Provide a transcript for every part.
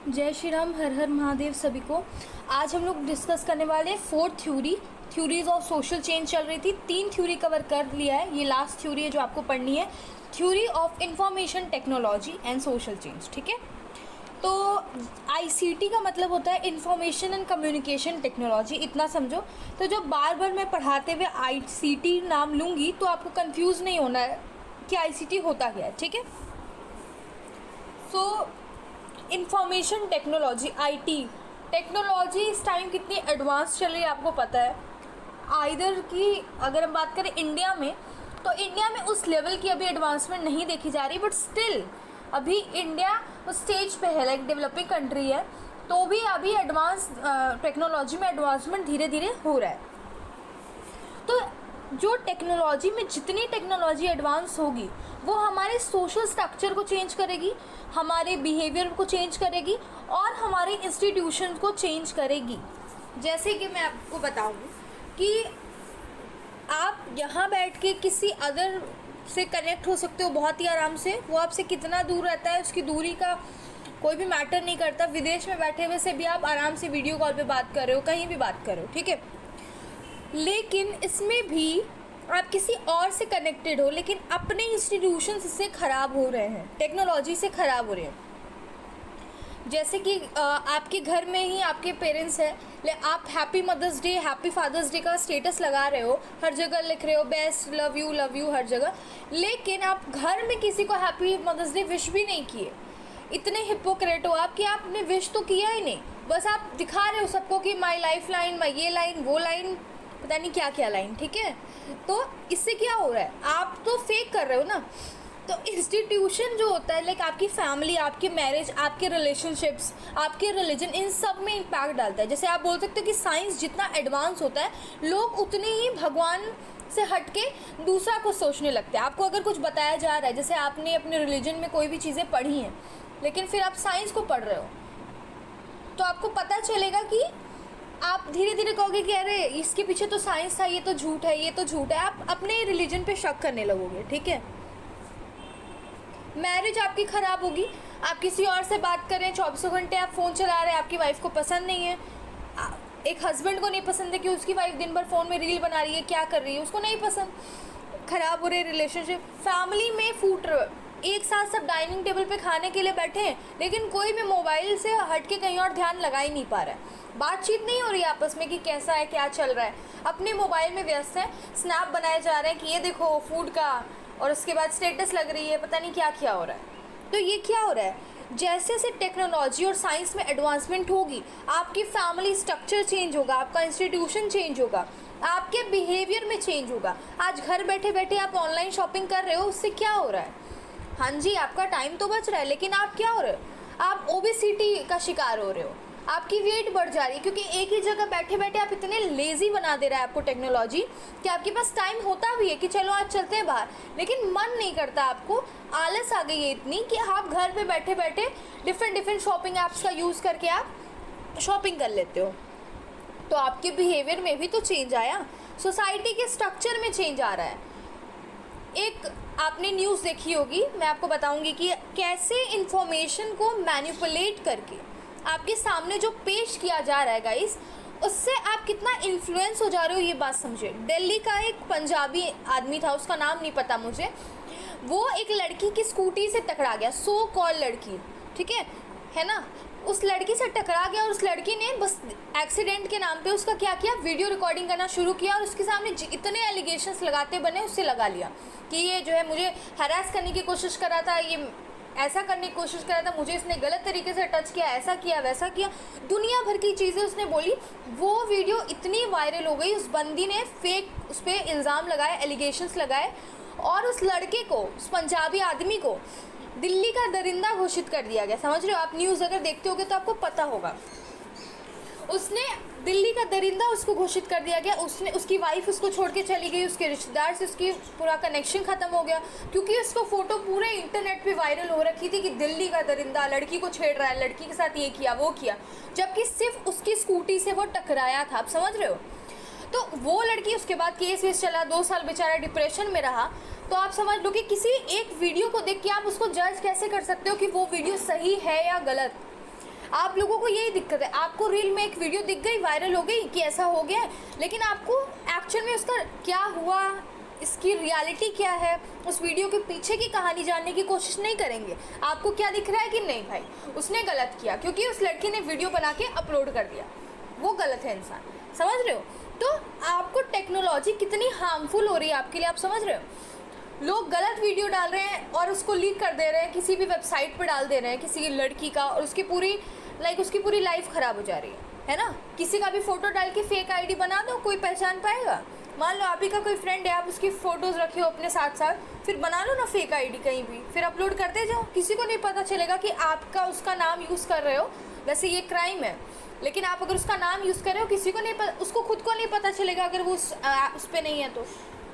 जय श्री राम, हर हर महादेव सभी को। आज हम लोग डिस्कस करने वाले हैं fourth theories of social change चल रही थी। 3 थ्योरी कवर कर लिया है, ये लास्ट थ्योरी है जो आपको पढ़नी है, theory of information technology and social change. ठीक है, तो आईसीटी का मतलब होता है इंफॉर्मेशन एंड कम्युनिकेशन टेक्नोलॉजी, इतना समझो। तो जो बार बार मैं पढ़ाते हुए आईसीटी नाम लूँगी तो आपको कंफ्यूज नहीं होना है कि आईसीटी होता क्या है। ठीक है, सो इंफॉर्मेशन टेक्नोलॉजी, आईटी टेक्नोलॉजी इस टाइम कितनी एडवांस चल रही है आपको पता है। आइदर की अगर हम बात करें इंडिया में, तो इंडिया में उस लेवल की अभी एडवांसमेंट नहीं देखी जा रही, बट स्टिल अभी इंडिया उस स्टेज पे है, लाइक डेवलपिंग कंट्री है, तो भी अभी एडवांस टेक्नोलॉजी में एडवांसमेंट धीरे धीरे हो रहा है। तो जो टेक्नोलॉजी में जितनी टेक्नोलॉजी एडवांस होगी वो हमारे सोशल स्ट्रक्चर को चेंज करेगी, हमारे बिहेवियर को चेंज करेगी और हमारे इंस्टीट्यूशन को चेंज करेगी। जैसे कि मैं आपको बताऊं कि आप यहाँ बैठ के किसी अदर से कनेक्ट हो सकते हो बहुत ही आराम से। वो आपसे कितना दूर रहता है उसकी दूरी का कोई भी मैटर नहीं करता। विदेश में बैठे हुए से भी आप आराम से वीडियो कॉल पे बात कर रहे हो, कहीं भी बात कर रहे हो, ठीक है। लेकिन इसमें भी आप किसी और से कनेक्टेड हो, लेकिन अपने इंस्टीट्यूशन से ख़राब हो रहे हैं, टेक्नोलॉजी से ख़राब हो रहे हैं। जैसे कि आपके घर में ही आपके पेरेंट्स हैं, आप happy mother's day, happy father's day का स्टेटस लगा रहे हो, हर जगह लिख रहे हो बेस्ट, लव यू हर जगह, लेकिन आप घर में किसी को हैप्पी मदर्स डे विश भी नहीं किए। इतने हिपोक्रेट हो आप कि आपने विश तो किया ही नहीं, बस आप दिखा रहे हो सबको कि माई लाइफ लाइन, माई ये लाइन, वो लाइन, पता नहीं क्या क्या लाइन, ठीक है। तो इससे क्या हो रहा है, आप तो फेक कर रहे हो ना। तो इंस्टीट्यूशन जो होता है, लाइक आपकी फैमिली, आपकी मैरिज, आपके रिलेशनशिप्स, आपके रिलीजन, इन सब में इम्पैक्ट डालता है। जैसे आप बोल सकते हो कि साइंस जितना एडवांस होता है, लोग उतने ही भगवान से हट के दूसरा कुछ सोचने लगते हैं। आपको अगर कुछ बताया जा रहा है, जैसे आपने अपने रिलीजन में कोई भी चीज़ें पढ़ी हैं, लेकिन फिर आप साइंस को पढ़ रहे हो, तो आपको पता चलेगा कि आप धीरे धीरे कहोगे कि अरे इसके पीछे तो साइंस था, ये तो झूठ है, ये तो झूठ है। आप अपने रिलीजन पे शक करने लगोगे, ठीक है। मैरिज आपकी ख़राब होगी, आप किसी और से बात कर रहे हैं, 24 घंटे आप फ़ोन चला रहे हैं, आपकी वाइफ को पसंद नहीं है। एक हस्बैंड को नहीं पसंद है कि उसकी वाइफ दिन भर फ़ोन में रील बना रही है, क्या कर रही है, उसको नहीं पसंद, ख़राब हो रहे रिलेशनशिप। फैमिली में फूट रहे, एक साथ सब डाइनिंग टेबल पे खाने के लिए बैठे हैं, लेकिन कोई भी मोबाइल से हट के कहीं और ध्यान लगा ही नहीं पा रहा है। बातचीत नहीं हो रही आपस में कि कैसा है, क्या चल रहा है, अपने मोबाइल में व्यस्त है। स्नैप बनाए जा रहे हैं कि ये देखो फूड का, और उसके बाद स्टेटस लग रही है, पता नहीं क्या क्या हो रहा है। तो ये क्या हो रहा है, जैसे जैसे टेक्नोलॉजी और साइंस में एडवांसमेंट होगी, आपकी फैमिली स्ट्रक्चर चेंज होगा, आपका इंस्टीट्यूशन चेंज होगा, आपके बिहेवियर में चेंज होगा। आज घर बैठे बैठे आप ऑनलाइन शॉपिंग कर रहे हो, उससे क्या हो रहा है, हाँ जी आपका टाइम तो बच रहा है, लेकिन आप क्या हो रहे हो, आप ओबेसिटी का शिकार हो रहे हो, आपकी वेट बढ़ जा रही है, क्योंकि एक ही जगह बैठे बैठे आप इतने लेज़ी बना दे रहा है आपको टेक्नोलॉजी कि आपके पास टाइम होता भी है कि चलो आज चलते हैं बाहर, लेकिन मन नहीं करता। आपको आलस आ गई है इतनी कि आप घर पे बैठे बैठे डिफरेंट शॉपिंग ऐप्स का यूज़ करके आप शॉपिंग कर लेते हो। तो आपके बिहेवियर में भी तो चेंज आया, सोसाइटी के स्ट्रक्चर में चेंज आ रहा है। एक आपने न्यूज़ देखी होगी, मैं आपको बताऊंगी कि कैसे इंफॉर्मेशन को मैनिपुलेट करके आपके सामने जो पेश किया जा रहा है गाइस, उससे आप कितना इन्फ्लुएंस हो जा रहे हो, ये बात समझे। दिल्ली का एक पंजाबी आदमी था, उसका नाम नहीं पता मुझे, वो एक लड़की की स्कूटी से टकरा गया, सो कॉल लड़की, ठीक है ना, उस लड़की से टकरा गया और उस लड़की ने बस एक्सीडेंट के नाम पे उसका क्या किया, वीडियो रिकॉर्डिंग करना शुरू किया और उसके सामने इतने एलिगेशंस लगाते बने, उससे लगा लिया कि ये जो है मुझे हरास करने की कोशिश कर रहा था, ये ऐसा करने की कोशिश कर रहा था, मुझे इसने गलत तरीके से टच किया, ऐसा किया वैसा किया, दुनिया भर की चीज़ें उसने बोली। वो वीडियो इतनी वायरल हो गई, उस बंदी ने फेक उस पर इल्ज़ाम लगाए, एलिगेशंस लगाए, और उस लड़के को, उस पंजाबी आदमी को दिल्ली का दरिंदा घोषित कर दिया गया। समझ रहे हो, आप न्यूज़ अगर देखते होगे तो आपको पता होगा, उसने दिल्ली का दरिंदा उसको घोषित कर दिया गया। उसने, उसकी वाइफ उसको छोड़ के चली गई, उसके रिश्तेदार से उसकी पूरा कनेक्शन ख़त्म हो गया, क्योंकि उसको फ़ोटो पूरे इंटरनेट पे वायरल हो रखी थी कि दिल्ली का दरिंदा लड़की को छेड़ रहा है, लड़की के साथ ये किया वो किया, जबकि सिर्फ उसकी स्कूटी से वो टकराया था। आप समझ रहे हो। तो वो लड़की, उसके बाद केस वेस चला, 2 साल बेचारा डिप्रेशन में रहा। तो आप समझ लो कि किसी एक वीडियो को देख के आप उसको जज कैसे कर सकते हो कि वो वीडियो सही है या गलत। आप लोगों को यही दिक्कत है, आपको रील में एक वीडियो दिख गई, वायरल हो गई कि ऐसा हो गया, लेकिन आपको एक्चुअल में उसका क्या हुआ, इसकी रियलिटी क्या है, उस वीडियो के पीछे की कहानी जानने की कोशिश नहीं करेंगे। आपको क्या दिख रहा है कि नहीं भाई उसने गलत किया क्योंकि उस लड़की ने वीडियो बना के अपलोड कर दिया, वो गलत है इंसान, समझ रहे हो। तो आपको टेक्नोलॉजी कितनी हार्मफुल हो रही है आपके लिए, आप समझ रहे हो। लोग गलत वीडियो डाल रहे हैं और उसको लीक कर दे रहे हैं, किसी भी वेबसाइट पर डाल दे रहे हैं किसी लड़की का, और उसकी पूरी लाइफ ख़राब हो जा रही है ना। किसी का भी फ़ोटो डाल के फेक आईडी बना दो, कोई पहचान पाएगा। मान लो आप ही का कोई फ्रेंड है, आप उसकी फ़ोटोज़ रखे हो अपने साथ साथ, फिर बना लो ना फेक आईडी कहीं भी, फिर अपलोड करते जाओ, किसी को नहीं पता चलेगा कि आपका उसका नाम यूज़ कर रहे हो। वैसे ये क्राइम है, लेकिन आप अगर उसका नाम यूज़ कर रहे हो, किसी को नहीं पता, उसको खुद को नहीं पता चलेगा अगर वो उस पर नहीं है तो,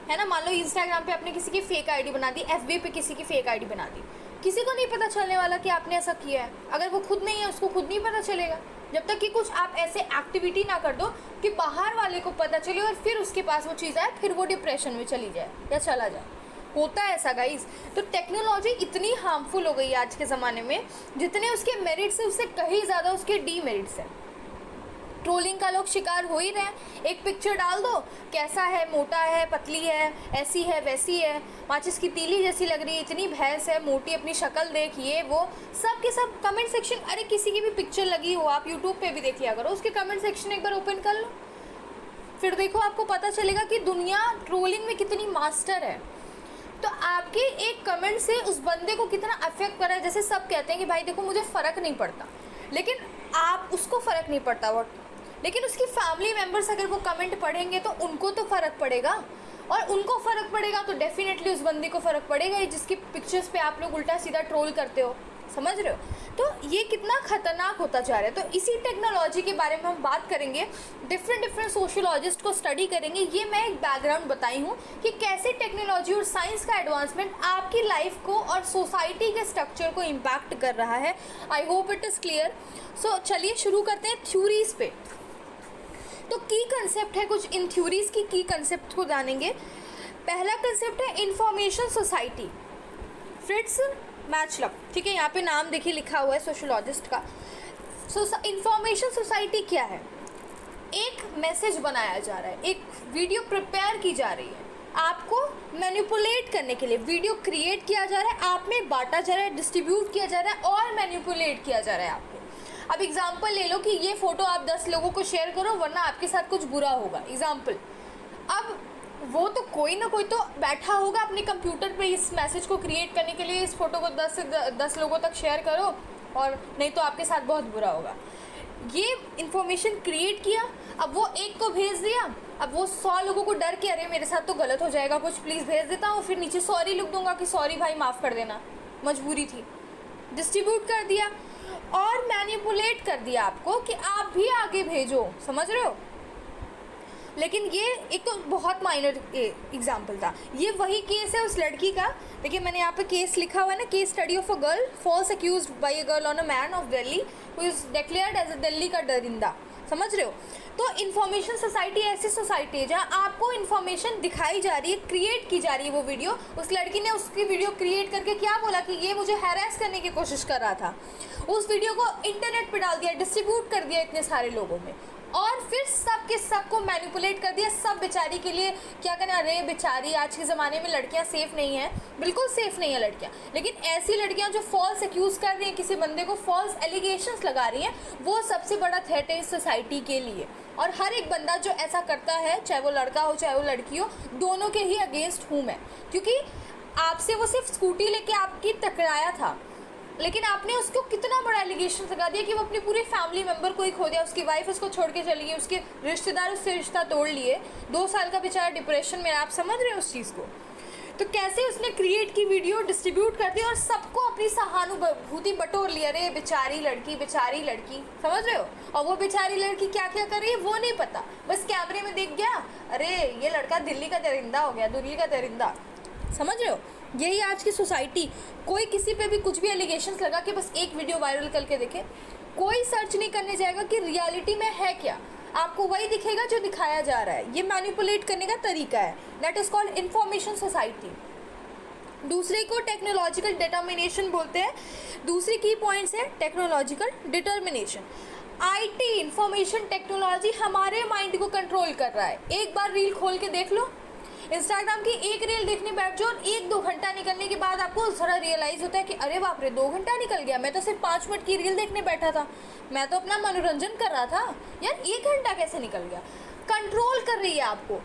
है ना। मान लो इंस्टाग्राम पे आपने किसी की फेक आईडी बना दी, एफबी पे किसी की फेक आईडी बना दी, किसी को नहीं पता चलने वाला कि आपने ऐसा किया है। अगर वो खुद नहीं है उसको खुद नहीं पता चलेगा, जब तक कि कुछ आप ऐसे एक्टिविटी ना कर दो कि बाहर वाले को पता चले और फिर उसके पास वो चीज़ आए, फिर वो डिप्रेशन में चली जाए या चला जाए। होता है ऐसा गाइस। तो टेक्नोलॉजी इतनी हार्मफुल हो गई है आज के ज़माने में, जितने उसके मेरिट्स है उससे कहीं ज़्यादा उसके डीमेरिट्स हैं। ट्रोलिंग का लोग शिकार हो ही रहे हैं। एक पिक्चर डाल दो, कैसा है, मोटा है, पतली है, ऐसी है, वैसी है, माचिस की तीली जैसी लग रही है, इतनी भैंस है, मोटी, अपनी शक्ल देख, ये वो, सब के सब कमेंट सेक्शन। अरे किसी की भी पिक्चर लगी हो, आप यूट्यूब पे भी देख लिया करो, उसके कमेंट सेक्शन एक बार ओपन कर लो, फिर देखो, आपको पता चलेगा कि दुनिया ट्रोलिंग में कितनी मास्टर है। तो आपके एक कमेंट से उस बंदे को कितना अफेक्ट कर रहा है। जैसे सब कहते हैं कि भाई देखो मुझे फ़र्क नहीं पड़ता, लेकिन आप उसको फ़र्क नहीं पड़ता वो, लेकिन उसकी फैमिली मेम्बर्स अगर वो कमेंट पढ़ेंगे तो उनको तो फ़र्क पड़ेगा, और उनको फ़र्क पड़ेगा तो डेफिनेटली उस बंदे को फ़र्क पड़ेगा जिसकी पिक्चर्स पे आप लोग उल्टा सीधा ट्रोल करते हो, समझ रहे हो। तो ये कितना ख़तरनाक होता जा रहा है। तो इसी टेक्नोलॉजी के बारे में हम बात करेंगे, डिफरेंट सोशियोलॉजिस्ट को स्टडी करेंगे। ये मैं एक बैकग्राउंड बताई हूँ कि कैसे टेक्नोलॉजी और साइंस का एडवांसमेंट आपकी लाइफ को और सोसाइटी के स्ट्रक्चर को इम्पैक्ट कर रहा है। I hope it is clear. So चलिए शुरू करते हैं थ्योरीज पे। तो की कंसेप्ट है कुछ, इन थ्योरीज की की कंसेप्ट को जानेंगे। पहला कंसेप्ट है इंफॉर्मेशन सोसाइटी, फ्रिट्स मैचलक, ठीक है, यहाँ पे नाम देखिए लिखा हुआ है सोशियोलॉजिस्ट का। इंफॉर्मेशन सोसाइटी क्या है? एक मैसेज बनाया जा रहा है, एक वीडियो प्रिपेयर की जा रही है, आपको मैनिपुलेट करने के लिए वीडियो क्रिएट किया जा रहा है, आप में बांटा जा रहा है, डिस्ट्रीब्यूट किया जा रहा है और मैनिपुलेट किया जा रहा है आपको। अब एग्जाम्पल ले लो कि ये फ़ोटो आप 10 लोगों को शेयर करो वरना आपके साथ कुछ बुरा होगा, एग्जाम्पल। अब वो तो कोई ना कोई तो बैठा होगा अपने कंप्यूटर पे इस मैसेज को क्रिएट करने के लिए, इस फोटो को 10 से 10 लोगों तक शेयर करो और नहीं तो आपके साथ बहुत बुरा होगा। ये इन्फॉर्मेशन क्रिएट किया, अब वो एक को भेज दिया, अब वो 100 लोगों को डर के अरे मेरे साथ तो गलत हो जाएगा कुछ, प्लीज़ भेज देता हूँ, फिर नीचे सॉरी लिख दूंगा कि सॉरी भाई माफ़ कर देना, मजबूरी थी, डिस्ट्रीब्यूट कर दिया और मैनिपुलेट कर दिया आपको कि आप भी आगे भेजो, समझ रहे हो। लेकिन ये एक तो बहुत माइनर एग्जाम्पल था। ये वही केस है उस लड़की का, देखिए मैंने यहाँ पे केस लिखा हुआ है ना, case study of a girl false accused by a girl on a man of Delhi who is declared as a Delhi का दरिंदा, समझ रहे हो। तो इन्फॉर्मेशन सोसाइटी ऐसी सोसाइटी है जहाँ आपको इन्फॉर्मेशन दिखाई जा रही है, क्रिएट की जा रही है वो वीडियो। उस लड़की ने उसकी वीडियो क्रिएट करके क्या बोला कि ये मुझे हैरेस करने की कोशिश कर रहा था, उस वीडियो को इंटरनेट पे डाल दिया, डिस्ट्रीब्यूट कर दिया इतने सारे लोगों में, और फिर सब के सब को मैनिपुलेट कर दिया। सब बेचारी के लिए क्या करना, अरे बेचारी आज के ज़माने में लड़कियां सेफ़ नहीं हैं, बिल्कुल सेफ़ नहीं है लड़कियां, लेकिन ऐसी लड़कियां जो फॉल्स एक्यूज़ कर रही हैं किसी बंदे को, फॉल्स एलिगेशंस लगा रही हैं, वो सबसे बड़ा थ्रेट है इस सोसाइटी के लिए। और हर एक बंदा जो ऐसा करता है, चाहे वो लड़का हो चाहे वो लड़की हो, दोनों के ही अगेंस्ट हूँ मैं, क्योंकि आपसे वो सिर्फ स्कूटी लेके आपकी टकराया था, लेकिन आपने उसको कितना बड़ा एलिगेशन लगा दिया कि वो अपनी पूरी फैमिली मेम्बर को ही खो दिया, उसकी वाइफ उसको छोड़ के चली गई, उसके रिश्तेदार उससे रिश्ता तोड़ लिए, 2 साल का बेचारा डिप्रेशन में। आप समझ रहे हो उस चीज़ को। तो कैसे उसने क्रिएट की वीडियो, डिस्ट्रीब्यूट कर दी और सबको अपनी सहानुभूति बटोर लिया, अरे बेचारी लड़की, बेचारी लड़की, समझ रहे हो। और वो बेचारी लड़की क्या क्या कर रही है वो नहीं पता, बस कैमरे में देख गया, अरे ये लड़का दिल्ली का दरिंदा हो गया, दिल्ली का दरिंदा, समझ रहे हो। यही आज की सोसाइटी। कोई किसी पे भी कुछ भी एलिगेशंस लगा के बस एक वीडियो वायरल करके देखे, कोई सर्च नहीं करने जाएगा कि रियलिटी में है क्या, आपको वही दिखेगा जो दिखाया जा रहा है। ये मैनिपुलेट करने का तरीका है, that is called information society. दूसरे को टेक्नोलॉजिकल डिटर्मिनेशन बोलते हैं। दूसरी की पॉइंट्स है technological determination. IT information technology हमारे माइंड को कंट्रोल कर रहा है। एक बार रील खोल के देख लो, इंस्टाग्राम की एक रील देखने बैठ जाओ, 1-2 घंटा निकलने के बाद आपको थोड़ा रियलाइज़ होता है कि अरे बाप रे 2 घंटा निकल गया, मैं तो सिर्फ 5 मिनट की रील देखने बैठा था, मैं तो अपना मनोरंजन कर रहा था यार, 1 घंटा कैसे निकल गया। कंट्रोल कर रही है आपको।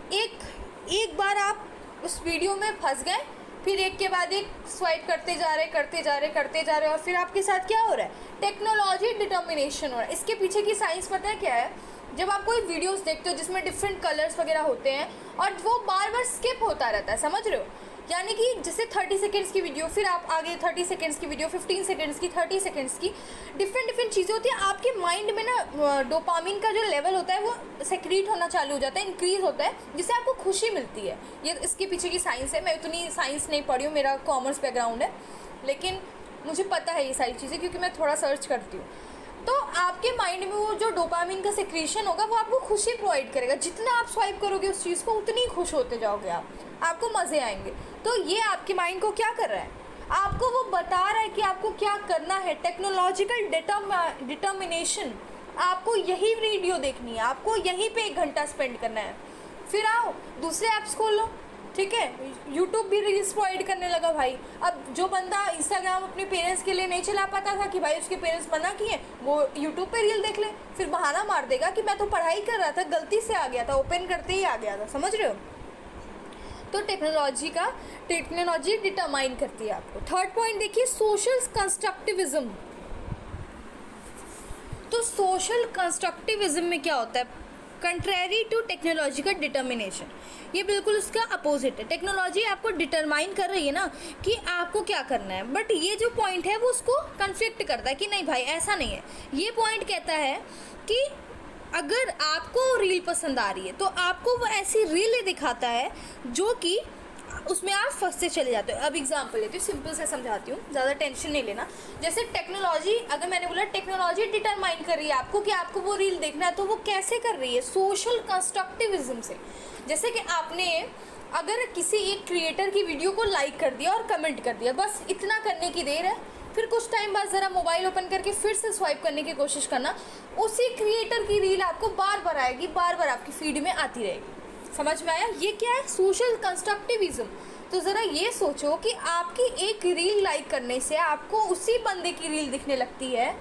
एक बार आप उस वीडियो में फंस गए, फिर एक के बाद एक स्वाइप करते जा रहे और फिर आपके साथ क्या हो रहा है, टेक्नोलॉजी डिटर्मिनेशन हो रहा है। इसके पीछे की साइंस पता है क्या है? जब आप कोई वीडियोस देखते हो जिसमें डिफरेंट कलर्स वगैरह होते हैं और वो बार बार स्किप होता रहता है, समझ रहे हो? यानी कि जैसे 30 सेकेंड्स की वीडियो, फिर आप आगे 30 सेकेंड्स की वीडियो, 15 सेकेंड्स की, 30 सेकेंड्स की, डिफरेंट चीज़ें होती हैं। आपके माइंड में ना डोपामिन का जो लेवल होता है वो सेक्रीट होना चालू हो जाता है, इंक्रीज होता है, जिससे आपको खुशी मिलती है। ये इसके पीछे की साइंस है। मैं उतनी साइंस नहीं पढ़ी हूँ, मेरा कॉमर्स बैकग्राउंड है, लेकिन मुझे पता है ये सारी चीज़ें क्योंकि मैं थोड़ा सर्च करती हूँ। तो आपके माइंड में वो जो डोपामिन का सेक्रीशन होगा वो आपको खुशी प्रोवाइड करेगा। जितना आप स्वाइप करोगे उस चीज़ को उतनी खुश होते जाओगे आपको मज़े आएंगे। तो ये आपके माइंड को क्या कर रहा है, आपको वो बता रहा है कि आपको क्या करना है। टेक्नोलॉजिकल डिटर्मिनेशन, आपको यही वीडियो देखनी है, आपको यहीं पे 1 घंटा स्पेंड करना है। फिर आओ दूसरे ऐप्स खोल लो, ठीक है। यूट्यूब भी रील्स प्रोवाइड करने लगा भाई। अब जो बंदा इंस्टाग्राम अपने पेरेंट्स के लिए नहीं चला पाता था कि भाई उसके पेरेंट्स मना किए, वो यूट्यूब पे रील देख ले, फिर बहाना मार देगा कि मैं तो पढ़ाई कर रहा था, गलती से आ गया था, ओपन करते ही आ गया था, समझ रहे हो? तो टेक्नोलॉजी डिटरमाइन करती है आपको। थर्ड पॉइंट देखिए, सोशल कंस्ट्रक्टिविज्म। तो सोशल कंस्ट्रक्टिविज्म में क्या होता है? कंट्रेरी टू टेक्नोलॉजिकल डिटर्मिनेशन, ये बिल्कुल उसका अपोजिट है। टेक्नोलॉजी आपको डिटरमाइन कर रही है ना कि आपको क्या करना है, बट ये जो पॉइंट है वो उसको कन्फ्लिक्ट करता है कि नहीं भाई ऐसा नहीं है। ये पॉइंट कहता है कि अगर आपको रील पसंद आ रही है तो आपको वो ऐसी रीलें दिखाता है जो कि उसमें आप फंसते चले जाते हो। अब एग्जांपल लेती हूँ, सिंपल से समझाती हूँ, ज़्यादा टेंशन नहीं लेना। जैसे टेक्नोलॉजी, अगर मैंने बोला टेक्नोलॉजी डिटरमाइन कर रही है आपको कि आपको वो रील देखना है, तो वो कैसे कर रही है? सोशल कंस्ट्रक्टिविज्म से। जैसे कि आपने अगर किसी एक क्रिएटर की वीडियो को लाइक कर दिया और कमेंट कर दिया, बस इतना करने की देर है। फिर कुछ टाइम बाद ज़रा मोबाइल ओपन करके फिर से स्वाइप करने की कोशिश करना, उसी क्रिएटर की रील आपको बार बार आएगी, बार बार आपकी फीड में आती रहेगी। समझ में आया? ये क्या है? Social constructivism. तो ज़रा ये सोचो कि आपकी एक रील लाइक करने से आपको उसी बंदे की रील दिखने लगती है,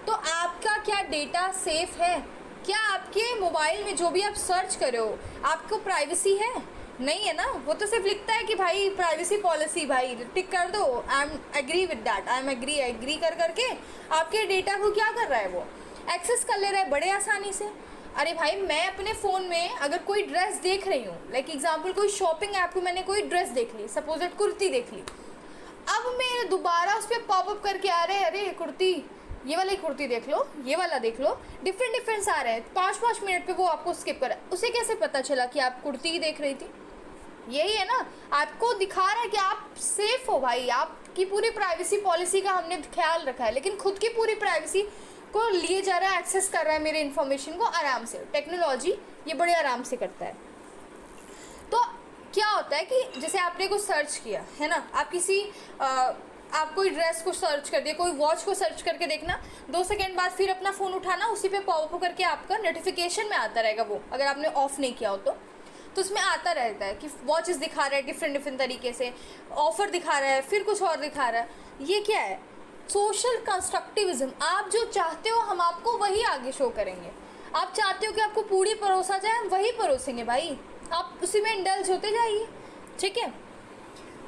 तो आपका क्या डेटा सेफ है? क्या आपके मोबाइल में जो भी आप सर्च कर रहे हो आपको प्राइवेसी है? नहीं है ना। वो तो सिर्फ लिखता है कि भाई प्राइवेसी पॉलिसी, भाई टिक कर दो, I am agree with that, I am agree कर करके आपके डेटा को क्या कर रहा है, वो एक्सेस कर ले रहा है बड़े आसानी से। अरे भाई मैं अपने फ़ोन में अगर कोई ड्रेस देख रही हूँ, लाइक एग्जांपल कोई शॉपिंग ऐप में मैंने कोई ड्रेस देख ली, सपोज कुर्ती देख ली, अब मैं दोबारा उस पर पॉपअप करके आ रहे हैं, अरे कुर्ती, ये वाली कुर्ती देख लो, ये वाला देख लो, डिफरेंट आ रहे हैं, 5-5 मिनट पे वो आपको स्किप करा। उसे कैसे पता चला कि आप कुर्ती ही देख रही थी? यही है ना, आपको दिखा रहा है कि आप सेफ हो भाई, आपकी पूरी प्राइवेसी पॉलिसी का हमने ख्याल रखा है, लेकिन खुद की पूरी प्राइवेसी को लिए जा रहा है, एक्सेस कर रहा है मेरे इन्फॉर्मेशन को आराम से। टेक्नोलॉजी ये बड़े आराम से करता है। तो क्या होता है कि जैसे आपने कुछ सर्च किया है ना, आप किसी आप कोई ड्रेस को सर्च कर दिया, कोई वॉच को सर्च करके देखना, 2 सेकंड बाद फिर अपना फ़ोन उठाना, उसी पे पॉपअप करके आपका नोटिफिकेशन में आता रहेगा वो, अगर आपने ऑफ़ नहीं किया हो तो उसमें आता रहता है कि वॉचेस दिखा रहा है डिफरेंट तरीके से, ऑफ़र दिखा रहा है, फिर कुछ और दिखा रहा है। ये क्या है? Social constructivism. आप जो चाहते हो हम आपको वही आगे शो करेंगे। आप चाहते हो कि आपको पूरी परोसा जाए, हम वही परोसेंगे भाई, आप उसी में इंडल्ज होते जाइए, ठीक है।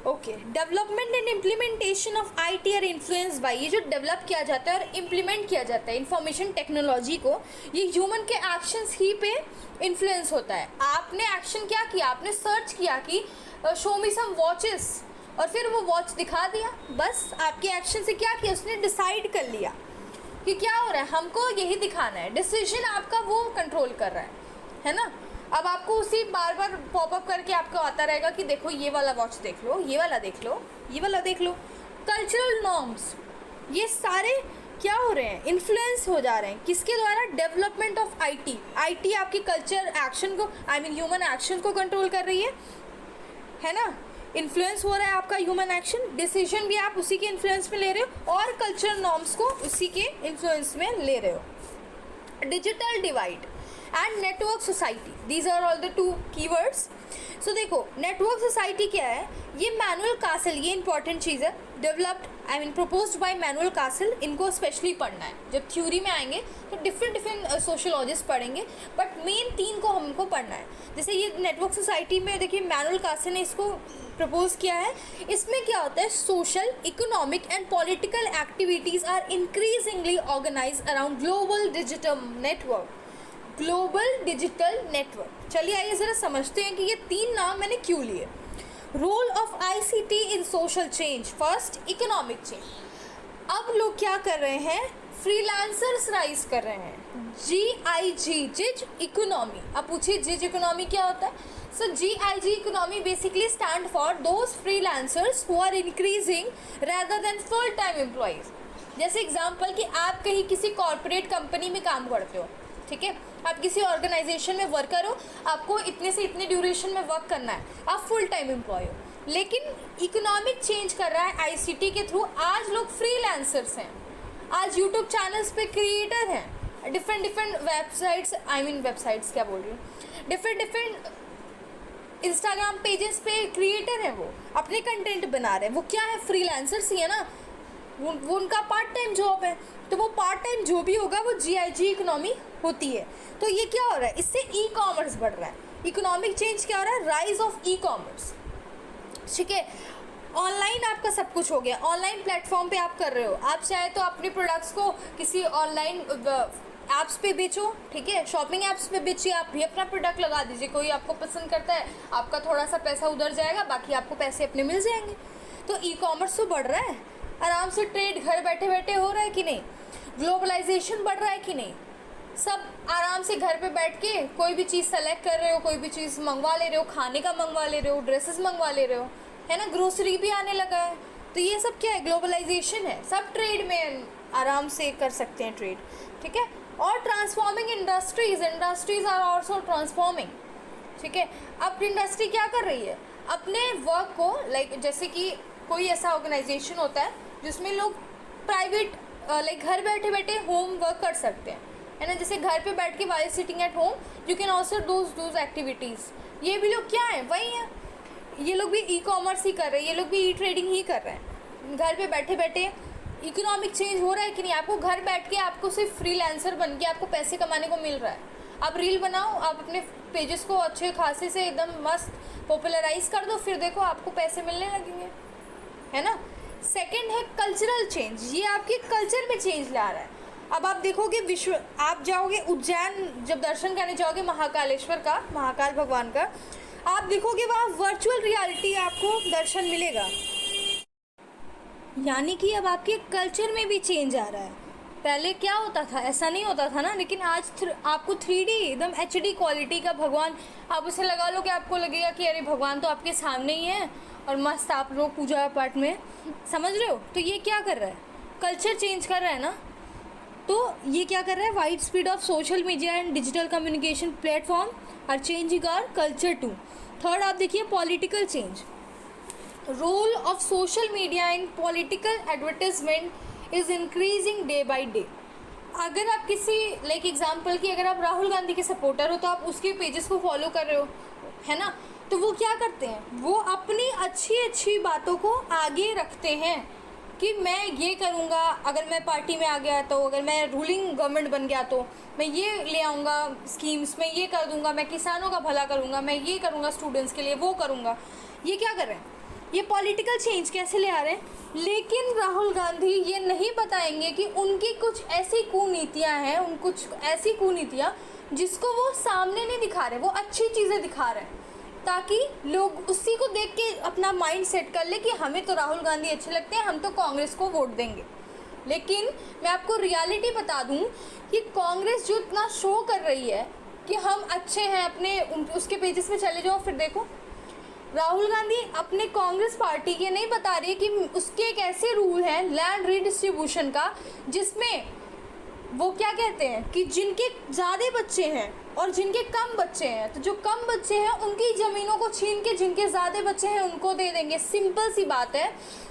Okay, development and implementation of IT are influence by, ये जो डेवलप किया जाता है और इम्प्लीमेंट किया जाता है इंफॉर्मेशन टेक्नोलॉजी को, ये ह्यूमन के एक्शंस ही पे इन्फ्लुएंस होता है। आपने एक्शन क्या किया? आपने सर्च किया कि शो मी सम वॉचेस, और फिर वो वॉच दिखा दिया, बस आपके एक्शन से क्या किया? उसने डिसाइड कर लिया कि क्या हो रहा है, हमको यही दिखाना है। डिसीजन आपका वो कंट्रोल कर रहा है ना। अब आपको उसी बार बार पॉपअप करके आपको आता रहेगा कि देखो ये वाला वॉच देख लो, ये वाला देख लो, ये वाला देख लो। कल्चरल नॉर्म्स, ये सारे क्या हो रहे हैं? इन्फ्लुएंस हो जा रहे हैं किसके द्वारा? Development of IT. आईटी आपकी कल्चर एक्शन को, आई मीन ह्यूमन एक्शन को कंट्रोल कर रही है ना। इन्फ्लुएंस हो रहा है आपका ह्यूमन एक्शन, डिसीजन भी आप उसी के इन्फ्लुएंस में ले रहे हो और कल्चरल नॉर्म्स को उसी के इन्फ्लुएंस में ले रहे हो। Digital divide and network society, these are all the two keywords. So देखो नेटवर्क सोसाइटी क्या है, ये मैनुअल कासल, ये इंपॉर्टेंट चीज़ है, developed proposed by Manuel Castells. इनको स्पेशली पढ़ना है, जब थ्योरी में आएंगे तो डिफरेंट सोशियोलॉजिस्ट पढ़ेंगे, बट मेन 3 को हमको पढ़ना है। जैसे ये नेटवर्क सोसाइटी में देखिए मैनुअल कासल ने इसको प्रपोज किया है। इसमें क्या होता है, social, economic and political activities are increasingly organise around global digital network, global digital network. चलिए आइए ज़रा समझते हैं कि ये 3 नाम मैंने क्यों लिए। Role of ICT in social change, first economic change. अब लोग क्या कर रहे हैं, फ्रीलांसर्स राइज कर रहे हैं, GIG, जिज इकोनॉमी। अब पूछिए जिज इकोनॉमी क्या होता है। So GIG economy basically stand for those freelancers who are increasing rather than full time employees. जैसे एग्जाम्पल कि आप कहीं किसी कॉर्पोरेट कंपनी में काम करते हो, ठीक है, आप किसी ऑर्गेनाइजेशन में वर्कर हो, आपको इतने से इतने ड्यूरेशन में वर्क करना है, आप फुल टाइम एम्प्लॉय हो। लेकिन इकोनॉमिक चेंज कर रहा है आईसीटी के थ्रू। आज लोग फ्रीलांसर्स हैं, आज यूट्यूब चैनल्स पे क्रिएटर हैं, डिफरेंट वेबसाइट्स, वेबसाइट्स क्या बोल रही हूँ, डिफरेंट इंस्टाग्राम पेजेस पे क्रिएटर हैं, वो अपने कंटेंट बना रहे हैं। वो क्या है, फ्रीलांसर्स ही है ना, वो उनका पार्ट टाइम जॉब है। तो वो पार्ट टाइम जो भी होगा वो GIG इकोनॉमी होती है। तो ये क्या हो रहा है, इससे ई कॉमर्स बढ़ रहा है। इकोनॉमिक चेंज क्या हो रहा है, राइज ऑफ ई कॉमर्स, ठीक है। ऑनलाइन आपका सब कुछ हो गया, ऑनलाइन प्लेटफॉर्म पे आप कर रहे हो। आप चाहे तो अपने प्रोडक्ट्स को किसी ऑनलाइन ऐप्स पे बेचो, ठीक है, शॉपिंग ऐप्स पे बेचिए, आप भी अपना प्रोडक्ट लगा दीजिए। कोई आपको पसंद करता है, आपका थोड़ा सा पैसा उधर जाएगा, बाकी आपको पैसे अपने मिल जाएंगे। तो ई कॉमर्स तो बढ़ रहा है, आराम से ट्रेड घर बैठे बैठे हो रहा है कि नहीं, ग्लोबलाइजेशन बढ़ रहा है कि नहीं। सब आराम से घर पे बैठ के कोई भी चीज़ सेलेक्ट कर रहे हो, कोई भी चीज़ मंगवा ले रहे हो, खाने का मंगवा ले रहे हो, ड्रेसेस मंगवा ले रहे हो, है ना, ग्रोसरी भी आने लगा है। तो ये सब क्या है, ग्लोबलाइजेशन है। सब ट्रेड में आराम से कर सकते हैं ट्रेड, ठीक है। और transforming industries are also transforming, ठीक है। अब इंडस्ट्री क्या कर रही है, अपने वर्क को जैसे कि कोई ऐसा ऑर्गेनाइजेशन होता है जिसमें लोग प्राइवेट घर बैठे बैठे होम वर्क कर सकते हैं, है ना। जैसे घर पे बैठ के while sitting at home you can also does activities. ये भी लोग क्या है, वही है, ये लोग भी ई कॉमर्स ही कर रहे हैं, ये लोग भी ई ट्रेडिंग ही कर रहे हैं। घर पे बैठे बैठे इकोनॉमिक चेंज हो रहा है कि नहीं। आपको घर बैठ के आपको सिर्फ फ्रीलांसर बन के आपको पैसे कमाने को मिल रहा है। आप रील बनाओ, आप अपने पेजेस को अच्छे खासे से एकदम मस्त पॉपुलराइज कर दो, फिर देखो आपको पैसे मिलने लगेंगे, है ना। सेकंड है कल्चरल चेंज, ये आपके कल्चर में चेंज ला रहा है। अब आप देखोगे आप जाओगे उज्जैन, जब दर्शन करने जाओगे महाकालेश्वर का, महाकाल भगवान का, आप देखोगे वहाँ वर्चुअल रियलिटी आपको दर्शन मिलेगा। यानी कि अब आपके कल्चर में भी चेंज आ रहा है। पहले क्या होता था, ऐसा नहीं होता था ना, लेकिन आज आपको 3D एकदम HD क्वालिटी का भगवान, आप उसे लगा लो कि आपको लगेगा कि अरे भगवान तो आपके सामने ही है और मस्त आप लोग पूजा पाठ में, समझ रहे हो। तो ये क्या कर रहा है, कल्चर चेंज कर रहा है ना। तो ये क्या कर रहा है, wide speed of social media and digital communication platform are changing our culture too. Third आप देखिए political change, role of social media in political advertisement is increasing day by day. अगर आप किसी एग्जाम्पल की, अगर आप राहुल गांधी के सपोर्टर हो तो आप उसके पेजेस को फॉलो कर रहे हो, है ना। तो वो क्या करते हैं, वो अपनी अच्छी बातों को आगे रखते हैं कि मैं ये करूँगा, अगर मैं पार्टी में आ गया तो, अगर मैं रूलिंग गवर्नमेंट बन गया तो मैं ये ले आऊँगा स्कीम्स, मैं ये कर दूँगा, मैं किसानों का भला करूँगा, मैं ये करूँगा स्टूडेंट्स के लिए, वो करूँगा। ये क्या कर रहे हैं, ये पॉलिटिकल चेंज कैसे ले आ रहे हैं। लेकिन राहुल गांधी ये नहीं बताएंगे कि उनकी कुछ ऐसी कुनीतियाँ हैं, उन कुछ ऐसी कुनीतियाँ जिसको वो सामने नहीं दिखा रहे, वो अच्छी चीज़ें दिखा रहे हैं, ताकि लोग उसी को देख के अपना माइंड सेट कर ले कि हमें तो राहुल गांधी अच्छे लगते हैं, हम तो कांग्रेस को वोट देंगे। लेकिन मैं आपको रियलिटी बता दूं कि कांग्रेस जो इतना शो कर रही है कि हम अच्छे हैं, अपने उसके पेजेस में चले जाओ, फिर देखो राहुल गांधी अपने कांग्रेस पार्टी के नहीं बता रही है कि उसके एक ऐसे रूल हैं लैंड रीडिस्ट्रीब्यूशन का जिसमें वो क्या कहते हैं कि जिनके ज़्यादा बच्चे हैं और जिनके कम बच्चे हैं, तो जो कम बच्चे हैं उनकी ज़मीनों को छीन के जिनके ज़्यादा बच्चे हैं उनको दे देंगे। सिंपल सी बात है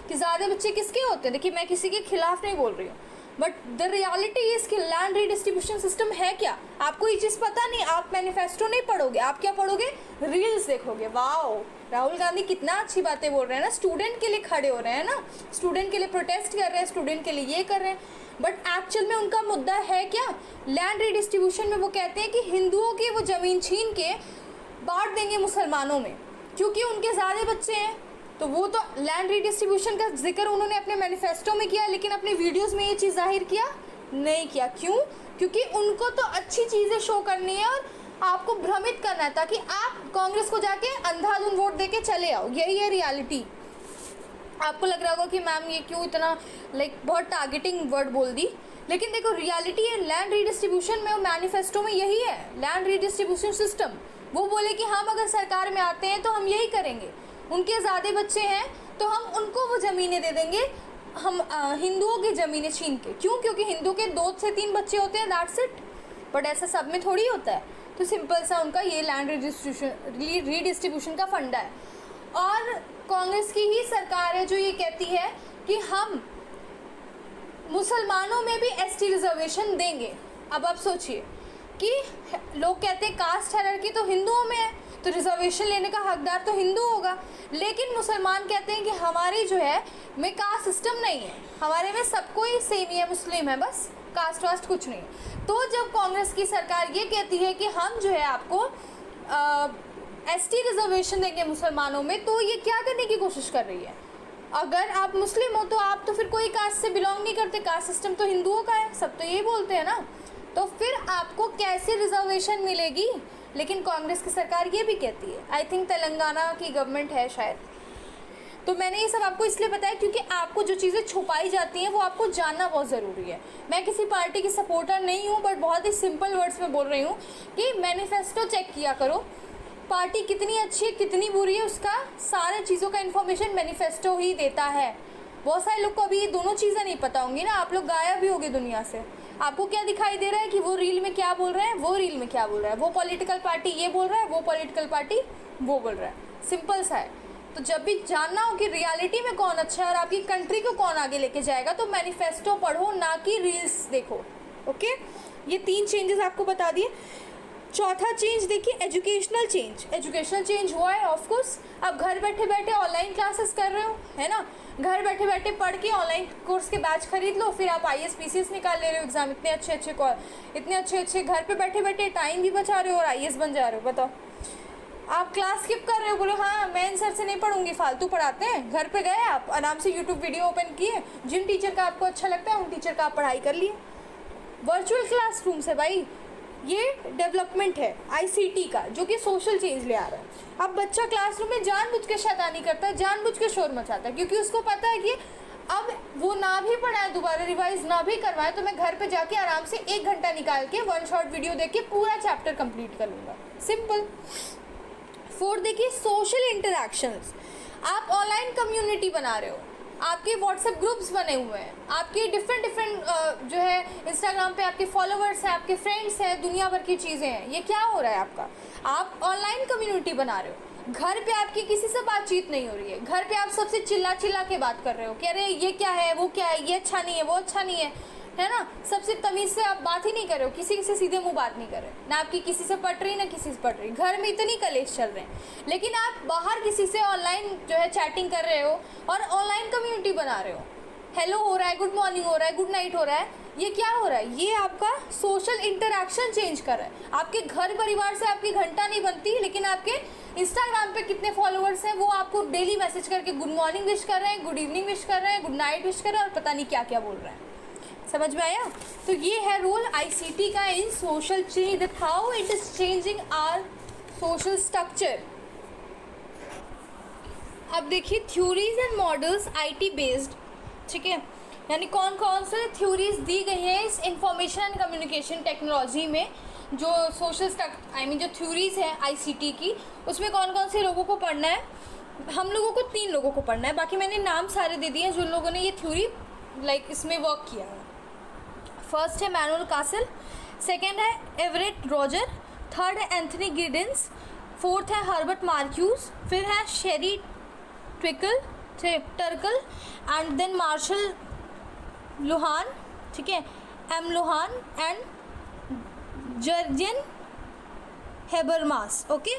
कि ज़्यादा बच्चे किसके होते हैं। देखिए, मैं किसी के खिलाफ नहीं बोल रही हूँ, बट द रियलिटी इज़ कि लैंड रीडिस्ट्रीब्यूशन सिस्टम है क्या। आपको ये चीज़ पता नहीं, आप मैनिफेस्टो नहीं पढ़ोगे, आप क्या पढ़ोगे, रील्स देखोगे। वाओ, राहुल गांधी कितना अच्छी बातें बोल रहे हैं ना, स्टूडेंट के लिए खड़े हो रहे हैं ना, स्टूडेंट के लिए प्रोटेस्ट कर रहे हैं, स्टूडेंट के लिए ये कर रहे हैं, बट एक्चुअल में उनका मुद्दा है क्या। लैंड रीडिस्ट्रीब्यूशन में वो कहते हैं कि हिंदुओं की वो ज़मीन छीन के बांट देंगे मुसलमानों में, क्योंकि उनके ज़्यादा बच्चे हैं। तो वो तो लैंड रीडिस्ट्रीब्यूशन का जिक्र उन्होंने अपने मैनिफेस्टो में किया, लेकिन अपने वीडियोस में ये चीज़ जाहिर किया नहीं किया। क्यों? क्योंकि उनको तो अच्छी चीज़ें शो करनी है और आपको भ्रमित करना है, ताकि आप कांग्रेस को जाके अंधाधुंध वोट दे के चले आओ। यही है रियलिटी। आपको लग रहा होगा कि मैम ये क्यों इतना बहुत टारगेटिंग वर्ड बोल दी, लेकिन देखो रियलिटी है। लैंड रीडिस्ट्रीब्यूशन में और मैनिफेस्टो में यही है, लैंड रीडिस्ट्रीब्यूशन सिस्टम। वो बोले कि हम अगर सरकार में आते हैं तो हम यही करेंगे, उनके ज़्यादा बच्चे हैं तो हम उनको वो ज़मीनें दे देंगे, हम हिंदुओं की ज़मीनें छीन के। क्यों? क्योंकि हिंदू के 2 से 3 बच्चे होते हैं, दैट्स इट। बट ऐसा सब में थोड़ी होता है। तो सिंपल सा उनका ये लैंड रीडिस्ट्रीब्यूशन का फंडा है। और कांग्रेस की ही सरकार है जो ये कहती है कि हम मुसलमानों में भी एसटी रिजर्वेशन देंगे। अब आप सोचिए कि लोग कहते हैं कास्ट हायरार्की तो हिंदुओं में है, तो रिजर्वेशन लेने का हकदार तो हिंदू होगा, लेकिन मुसलमान कहते हैं कि हमारी जो है में कास्ट सिस्टम नहीं है, हमारे में सबको ही सेम ही है, मुस्लिम है, बस कास्ट वास्ट कुछ नहीं। तो जब कांग्रेस की सरकार ये कहती है कि हम जो है आपको एसटी रिजर्वेशन देंगे मुसलमानों में, तो ये क्या करने की कोशिश कर रही है। अगर आप मुस्लिम हो तो आप तो फिर कोई कास्ट से बिलोंग नहीं करते, कास्ट सिस्टम तो हिंदुओं का है, सब तो यही बोलते हैं ना, तो फिर आपको कैसे रिजर्वेशन मिलेगी। लेकिन कांग्रेस की सरकार ये भी कहती है, आई थिंक तेलंगाना की गवर्नमेंट है शायद। तो मैंने ये सब आपको इसलिए बताया क्योंकि आपको जो चीज़ें छुपाई जाती हैं वो आपको जानना बहुत ज़रूरी है। मैं किसी पार्टी की सपोर्टर नहीं हूँ, बट बहुत ही सिंपल वर्ड्स में बोल रही हूँ कि मैनिफेस्टो चेक किया करो, पार्टी कितनी अच्छी है कितनी बुरी है उसका सारे चीज़ों का इन्फॉर्मेशन मैनिफेस्टो ही देता है। बहुत सारे लोग को अभी ये दोनों चीज़ें नहीं पता होंगी ना, आप लोग गायब भी होगे दुनिया से। आपको क्या दिखाई दे रहा है कि वो रील में क्या बोल रहे हैं, वो रील में क्या बोल रहा है, वो पॉलिटिकल पार्टी ये बोल रहा है, वो पॉलिटिकल पार्टी वो बोल रहा है। सिंपल सा है। तो जब भी जानना हो कि रियलिटी में कौन अच्छा है और आपकी कंट्री को कौन आगे लेके जाएगा, तो मैनिफेस्टो पढ़ो, ना कि रील्स देखो। ओके, ये 3 चेंजेस आपको बता दिए। चौथा चेंज देखिए, एजुकेशनल चेंज। एजुकेशनल चेंज हुआ है ऑफ कोर्स। आप घर बैठे बैठे ऑनलाइन क्लासेस कर रहे हो, है ना, घर बैठे बैठे पढ़ के ऑनलाइन कोर्स के बैच खरीद लो, फिर आप IAS PCS निकाल ले रहे हो एग्जाम, इतने अच्छे घर पे बैठे बैठे टाइम भी बचा रहे हो और IAS बन जा रहे हो। बताओ, आप क्लास स्किप कर रहे हो, बोलो हाँ मैं इन सर से नहीं पढ़ूंगी, फालतू पढ़ाते हैं। घर पे गए आप आराम से यूट्यूब वीडियो ओपन किए, जिन टीचर का आपको अच्छा लगता है उन टीचर का आप पढ़ाई कर लिए। वर्चुअल क्लासरूम से भाई ये डेवलपमेंट है ICT का, जो कि सोशल चेंज ले आ रहा है। अब बच्चा क्लासरूम में जानबूझ के शैतानी करता है, जानबूझ के शोर मचाता है, क्योंकि उसको पता है कि अब वो ना भी पढ़ाए, दोबारा रिवाइज ना भी करवाए, तो मैं घर पे जाके आराम से 1 घंटा निकाल के 1 शॉर्ट वीडियो देख के पूरा चैप्टर कंप्लीट कर लूँगा। सिंपल। 4 देखिए, सोशल इंटरेक्शंस। आप ऑनलाइन कम्युनिटी बना रहे हो, आपके व्हाट्सएप ग्रुप्स बने हुए हैं, आपके डिफरेंट जो है इंस्टाग्राम पे आपके फॉलोअर्स हैं, आपके फ्रेंड्स हैं, दुनिया भर की चीज़ें हैं। ये क्या हो रहा है आपका, आप ऑनलाइन कम्युनिटी बना रहे हो। घर पे आपकी किसी से बातचीत नहीं हो रही है, घर पे आप सबसे चिल्ला के बात कर रहे हो कि अरे ये क्या है, वो क्या है, ये अच्छा नहीं है, वो अच्छा नहीं है ना। सबसे तमीज़ से आप बात ही नहीं कर रहे हो, किसी से सीधे मुंह बात नहीं कर रहे, ना आपकी किसी से पट रही ना किसी से पट रही। घर में इतनी कलेश चल रहे हैं, लेकिन आप बाहर किसी से ऑनलाइन जो है चैटिंग कर रहे हो और ऑनलाइन कम्युनिटी बना रहे हो। हेलो हो रहा है, गुड मॉर्निंग हो रहा है, गुड नाइट हो रहा है। ये क्या हो रहा है, ये आपका सोशल इंटरेक्शन चेंज कर रहा है। आपके घर परिवार से आपकी घंटा नहीं बनती, लेकिन आपके इंस्टाग्राम पे कितने फॉलोअर्स हैं वो आपको डेली मैसेज करके गुड मॉर्निंग विश कर रहे हैं, गुड इवनिंग विश कर रहे हैं, गुड नाइट विश कर रहे हैं, और पता नहीं क्या क्या बोल रहे हैं। समझ में आया। तो ये है रोल ICT का in social change, that how it is changing our social structure. अब देखिए theories and models IT based, ठीक है, यानी कौन कौन से थ्योरीज दी गई हैं इस इंफॉर्मेशन एंड कम्युनिकेशन टेक्नोलॉजी में, जो सोशल जो थ्योरीज है ICT की, उसमें कौन कौन से लोगों को पढ़ना है। हम लोगों को 3 लोगों को पढ़ना है, बाकी मैंने नाम सारे दे दिए हैं जो लोगों ने ये थ्योरी इसमें वर्क किया है। फर्स्ट है मैनुअल कासल, सेकेंड है एवरेट रॉजर, थर्ड है एंथनी गिडेंस, फोर्थ है हर्बर्ट मार्क्यूज, फिर है Sherry Turkle and then Marshall Luhan, ठीक है, M Luhan and Jurgen Habermas, okay,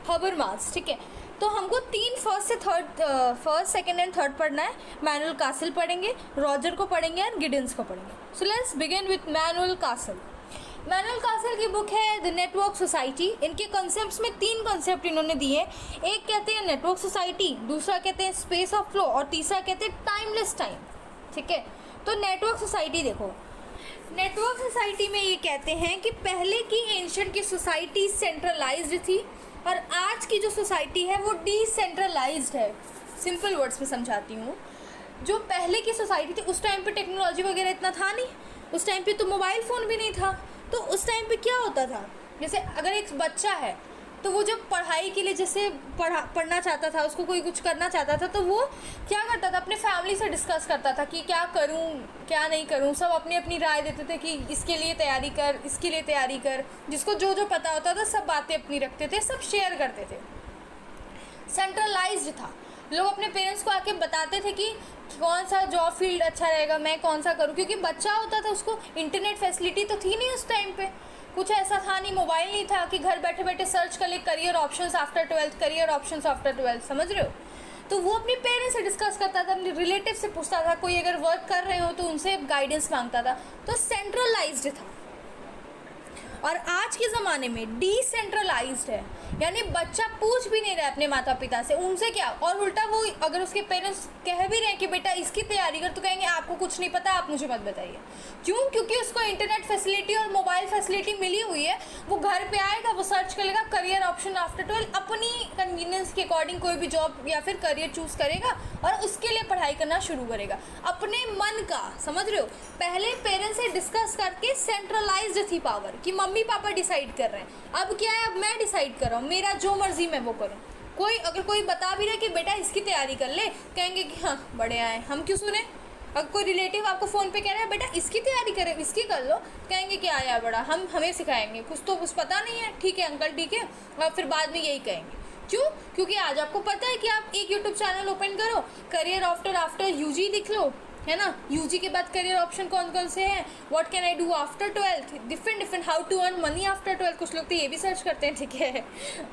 Habermas, ठीक है। तो हमको तीन फर्स्ट सेकेंड एंड थर्ड पढ़ना है। मैनुअल कासल पढ़ेंगे, रॉजर को पढ़ेंगे एंड गिडेंस को पढ़ेंगे। So let's begin with manual castle. Manual castle की बुक है द नेटवर्क सोसाइटी। इनके कॉन्सेप्ट्स में 3 कॉन्सेप्ट इन्होंने दिए। एक कहते हैं नेटवर्क सोसाइटी, दूसरा कहते हैं स्पेस ऑफ फ्लो और तीसरा कहते हैं टाइमलेस टाइम, ठीक है। तो नेटवर्क सोसाइटी देखो, नेटवर्क सोसाइटी में ये कहते हैं कि पहले की एंशिएंट की सोसाइटी सेंट्रलाइज्ड थी और आज की जो सोसाइटी है वो डिसेंट्रलाइज्ड है। सिंपल वर्ड्स में समझाती हूँ। जो पहले की सोसाइटी थी उस टाइम पे टेक्नोलॉजी वगैरह इतना था नहीं, उस टाइम पे तो मोबाइल फ़ोन भी नहीं था। तो उस टाइम पे क्या होता था, जैसे अगर एक बच्चा है तो वो जब पढ़ाई के लिए जैसे पढ़ना चाहता था, उसको कोई कुछ करना चाहता था, तो वो क्या करता था, अपने फैमिली से डिस्कस करता था कि क्या करूं क्या नहीं करूं। सब अपनी अपनी राय देते थे कि इसके लिए तैयारी कर, इसके लिए तैयारी कर। जिसको जो जो पता होता था सब बातें अपनी रखते थे, सब शेयर करते थे। सेंट्रलाइज्ड था। लोग अपने पेरेंट्स को आके बताते थे कि कौन सा जॉब फील्ड अच्छा रहेगा, मैं कौन सा करूं, क्योंकि बच्चा होता था, उसको इंटरनेट फैसिलिटी तो थी नहीं उस टाइम पे, कुछ ऐसा था नहीं, मोबाइल नहीं था कि घर बैठे बैठे सर्च कर ले career options after 12th, career options after 12th, समझ रहे हो। तो वो अपने पेरेंट्स से डिस्कस करता था, अपने रिलेटिव से पूछता था, कोई अगर वर्क कर रहे हो तो उनसे गाइडेंस मांगता था। तो सेंट्रलाइज्ड था। और आज के ज़माने में डिसेंट्रलाइज्ड है, यानी बच्चा पूछ भी नहीं रहा अपने माता पिता से, उनसे क्या, और उल्टा वो अगर उसके पेरेंट्स कह भी रहे हैं कि बेटा इसकी तैयारी कर, तो कहेंगे आपको कुछ नहीं पता, आप मुझे मत बताइए। क्यों? क्योंकि उसको इंटरनेट फैसिलिटी और मोबाइल फैसिलिटी मिली हुई है। वो घर पे आएगा, वो सर्च कर लेगा करियर ऑप्शन आफ्टर 12, अपनी कन्वीनियंस के अकॉर्डिंग कोई भी जॉब या फिर करियर चूज़ करेगा और उसके लिए पढ़ाई करना शुरू करेगा अपने मन का, समझ रहे हो। पहले पेरेंट्स से डिस्कस करके सेंट्रलाइज्ड थी पावर कि मम्मी पापा डिसाइड कर रहे हैं। अब क्या है, अब मैं डिसाइड कर रहा हूँ, मेरा जो मर्जी मैं वो करूँ। कोई बता भी रहा है कि बेटा इसकी तैयारी कर ले, कहेंगे कि हाँ बड़े आए, हम क्यों सुने। अगर कोई रिलेटिव आपको फ़ोन पे कह रहा है बेटा इसकी तैयारी करें, इसकी कर लो, कहेंगे कि आया बड़ा, हमें सिखाएंगे, कुछ तो कुछ पता नहीं है, ठीक है अंकल ठीक है, और फिर बाद में यही कहेंगे। क्यों? क्योंकि आज आपको पता है कि आप एक यूट्यूब चैनल ओपन करो, करियर आफ्टर यूजी लिख लो, है ना। यूजी के बाद करियर ऑप्शन कौन कौन से हैं, what can I do after 12th, different how to earn money after 12th, कुछ लोग तो ये भी सर्च करते हैं, ठीक है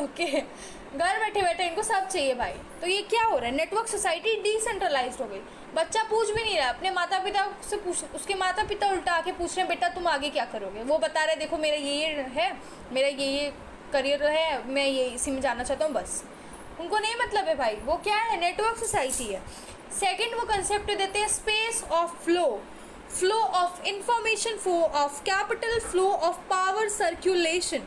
ओके। घर बैठे बैठे इनको सब चाहिए भाई। तो ये क्या हो रहा है, नेटवर्क सोसाइटी डिसेंट्रलाइज्ड हो गई। बच्चा पूछ भी नहीं रहा अपने माता पिता से, पूछ उसके माता पिता उल्टा आके पूछ रहे हैं बेटा तुम आगे क्या करोगे। वो बता रहे देखो मेरा ये है, मेरा ये करियर है, मैं ये इसी में जाना चाहता हूँ, बस उनको नहीं मतलब है भाई। वो क्या है, नेटवर्क सोसाइटी है। सेकंड वो कंसेप्ट देते हैं space of flow of information, flow of capital, flow of power circulation.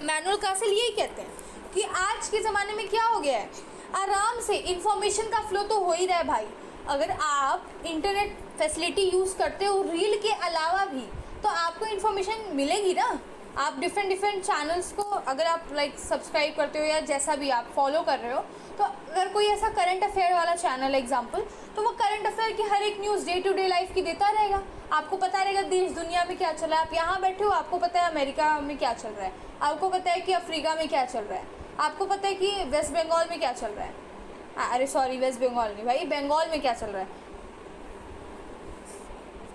Manual castle यही कहते हैं कि आज के ज़माने में क्या हो गया है, आराम से इंफॉर्मेशन का फ्लो तो हो ही रहा है भाई। अगर आप इंटरनेट फैसिलिटी यूज़ करते हो रील के अलावा भी, तो आपको इन्फॉर्मेशन मिलेगी ना। आप डिफरेंट चैनल्स को अगर आप सब्सक्राइब करते हो या जैसा भी आप फॉलो कर रहे हो, तो अगर कोई ऐसा करंट अफेयर वाला चैनल एग्जांपल, तो वो करंट अफेयर की हर एक news day to day life की देता रहेगा। आपको पता रहेगा देश दुनिया में क्या चल रहा है। आप यहाँ बैठे हो, आपको पता है अमेरिका में क्या चल रहा है, आपको पता है कि अफ्रीका में क्या चल रहा है, आपको पता है कि वेस्ट बंगाल में क्या चल रहा है। अरे सॉरी, वेस्ट बंगाल नहीं भाई, बंगाल में क्या चल रहा है,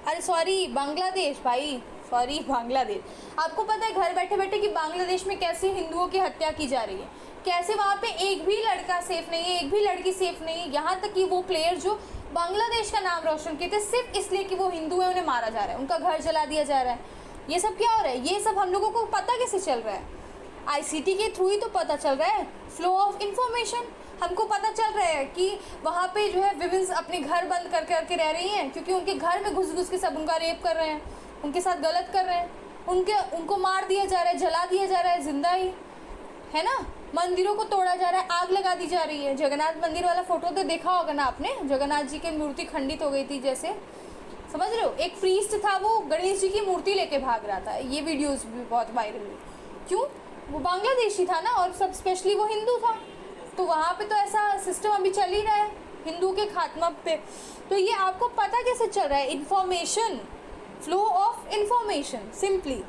अरे सॉरी बांग्लादेश भाई, सॉरी बांग्लादेश। आपको पता है घर बैठे बैठे कि बांग्लादेश में कैसे हिंदुओं की हत्या की जा रही है, कैसे वहाँ पे एक भी लड़का सेफ नहीं है, एक भी लड़की सेफ नहीं है। यहाँ तक कि वो प्लेयर जो बांग्लादेश का नाम रोशन किए थे सिर्फ इसलिए कि वो हिंदू है, उन्हें मारा जा रहा है, उनका घर जला दिया जा रहा है। ये सब क्या हो रहा है, ये सब हम लोगों को पता कैसे चल रहा है, आईसीटी के थ्रू ही तो पता चल रहा है। फ्लो ऑफ इंफॉर्मेशन, हमको पता चल रहा है कि वहाँ पे जो है विमेंस अपने घर बंद करके रह रही हैं, क्योंकि उनके घर में घुस के सब उनका रेप कर रहे हैं, उनके साथ गलत कर रहे हैं, उनको मार दिया जा रहा है, जला दिया जा रहा है जिंदा ही, है ना। मंदिरों को तोड़ा जा रहा है, आग लगा दी जा रही है। जगन्नाथ मंदिर वाला फोटो तो देखा होगा ना आपने, जगन्नाथ जी की मूर्ति खंडित हो गई थी, जैसे समझ रहे हो। एक प्रीस्ट था, वो गणेश जी की मूर्ति लेके भाग रहा था, ये वीडियोस भी बहुत वायरल हुई। क्यों? वो बांग्लादेशी था ना, और सब स्पेशली वो हिंदू था, तो वहाँ पे तो ऐसा सिस्टम अभी चल ही रहा है हिंदू के खात्मा पे। तो ये आपको पता कैसे चल रहा है, information flow of information simply.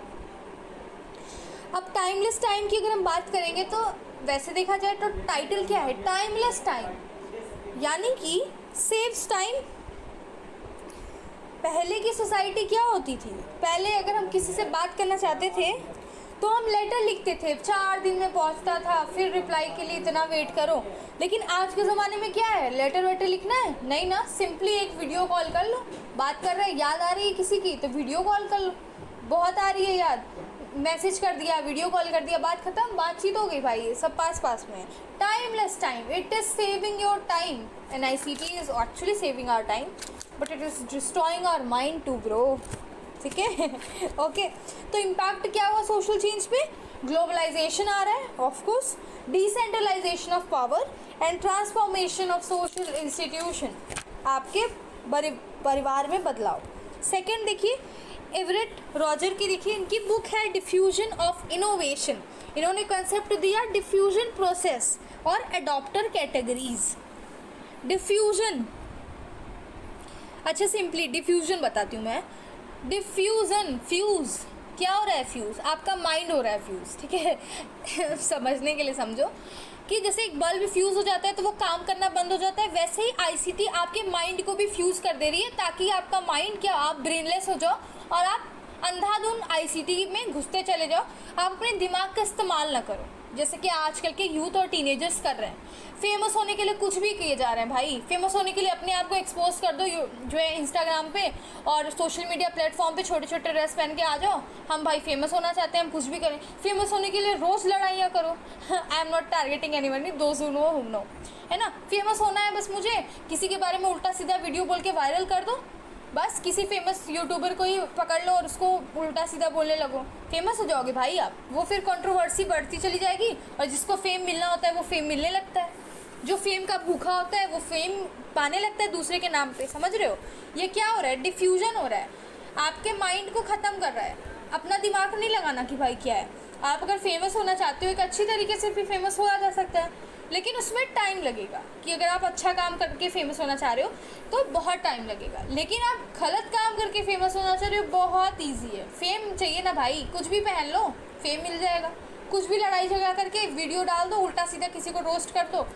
अब टाइमलेस टाइम की अगर हम बात करेंगे तो वैसे देखा जाए तो टाइटल क्या है, टाइमलेस टाइम, यानी कि सेव्स टाइम। पहले की सोसाइटी क्या होती थी, पहले अगर हम किसी से बात करना चाहते थे तो हम लेटर लिखते थे, 4 दिन में पहुंचता था, फिर रिप्लाई के लिए इतना वेट करो। लेकिन आज के ज़माने में क्या है, लेटर वेटर लिखना है नहीं ना, सिंपली एक वीडियो कॉल कर लो, बात कर रहे हैं, याद आ रही है किसी की तो वीडियो कॉल कर लो, बहुत आ रही है याद, मैसेज कर दिया, वीडियो कॉल कर दिया, बात खत्म, बातचीत हो गई भाई, सब पास पास में है। Timeless time, it is saving your time and ICT is actually saving our time but it is destroying our mind to grow. ठीक है ओके तो इम्पैक्ट क्या हुआ सोशल चेंज पे, ग्लोबलाइजेशन आ रहा है of course, decentralisation of power and transformation of social institution, आपके परिवार में बदलाव। सेकंड देखिए एवरेट रॉजर की, देखिए इनकी बुक है डिफ्यूजन ऑफ इनोवेशन, इन्होंने कंसेप्ट दिया डिफ्यूजन प्रोसेस और एडॉप्टर कैटेगरीज। डिफ्यूजन, अच्छा सिंपली डिफ्यूजन बताती हूँ मैं, डिफ्यूज़न, फ्यूज़, क्या हो रहा है, फ्यूज़ आपका माइंड हो रहा है फ्यूज़, ठीक है समझने के लिए समझो कि जैसे एक बल्ब फ्यूज़ हो जाता है तो वो काम करना बंद हो जाता है, वैसे ही ICT आपके माइंड को भी फ्यूज़ कर दे रही है ताकि आपका माइंड क्या, आप ब्रेनलेस हो जाओ और आप अंधाधुन ICT में घुसते चले जाओ, आप अपने दिमाग का इस्तेमाल ना करो, जैसे कि आजकल के यूथ और टीनेजर्स कर रहे हैं। फेमस होने के लिए कुछ भी किए जा रहे हैं भाई, फेमस होने के लिए अपने आप को एक्सपोज कर दो जो है इंस्टाग्राम पे और सोशल मीडिया प्लेटफॉर्म पे, छोटे छोटे ड्रेस पहन के आ जाओ, हम भाई फेमस होना चाहते हैं, हम कुछ भी करें, फेमस होने के लिए रोज़ लड़ाइयाँ करो। I am not targeting anyone, दोस्त हु नो, है ना, फेमस होना है बस मुझे, किसी के बारे में उल्टा सीधा वीडियो बोल के वायरल कर दो, बस किसी फेमस यूट्यूबर को ही पकड़ लो और उसको उल्टा सीधा बोलने लगो, फेमस हो जाओगे भाई आप, वो फिर कंट्रोवर्सी बढ़ती चली जाएगी और जिसको फेम मिलना होता है वो फेम मिलने लगता है, जो फेम का भूखा होता है वो फेम पाने लगता है दूसरे के नाम पे, समझ रहे हो, ये क्या हो रहा है, डिफ्यूजन हो रहा है, आपके माइंड को ख़त्म कर रहा है, अपना दिमाग नहीं लगाना कि भाई क्या है। आप अगर फेमस होना चाहते हो एक अच्छी तरीके से भी फेमस होया जा सकता है, लेकिन उसमें टाइम लगेगा, कि अगर आप अच्छा काम करके फेमस होना चाह रहे हो तो बहुत टाइम लगेगा, लेकिन आप गलत काम करके फेमस होना चाह रहे हो बहुत ईजी है, फेम चाहिए ना भाई, कुछ भी पहन लो फेम मिल जाएगा, कुछ भी लड़ाई झगड़ा करके वीडियो डाल दो, उल्टा सीधा किसी को रोस्ट कर दो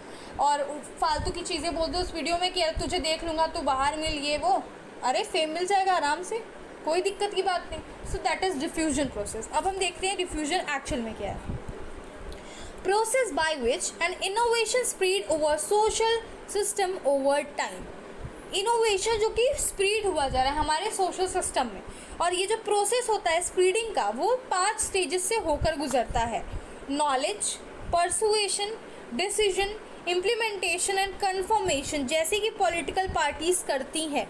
और फालतू की चीज़ें बोल दो उस वीडियो में कि तुझे देख लूँगा, तू बाहर मिल, ये वो, अरे फेम मिल जाएगा आराम से, कोई दिक्कत की बात नहीं। So that is diffusion process. अब हम देखते हैं डिफ्यूजन एक्चुअल में क्या है। Process by which N innovation spread over social system over time, innovation जो कि स्प्रेड हुआ जा रहा है हमारे सोशल सिस्टम में, और ये जो प्रोसेस होता है स्प्रेडिंग का वो 5 स्टेजेस से होकर गुजरता है, knowledge, persuasion, decision, implementation and confirmation, जैसे कि पॉलिटिकल पार्टीज़ करती हैं।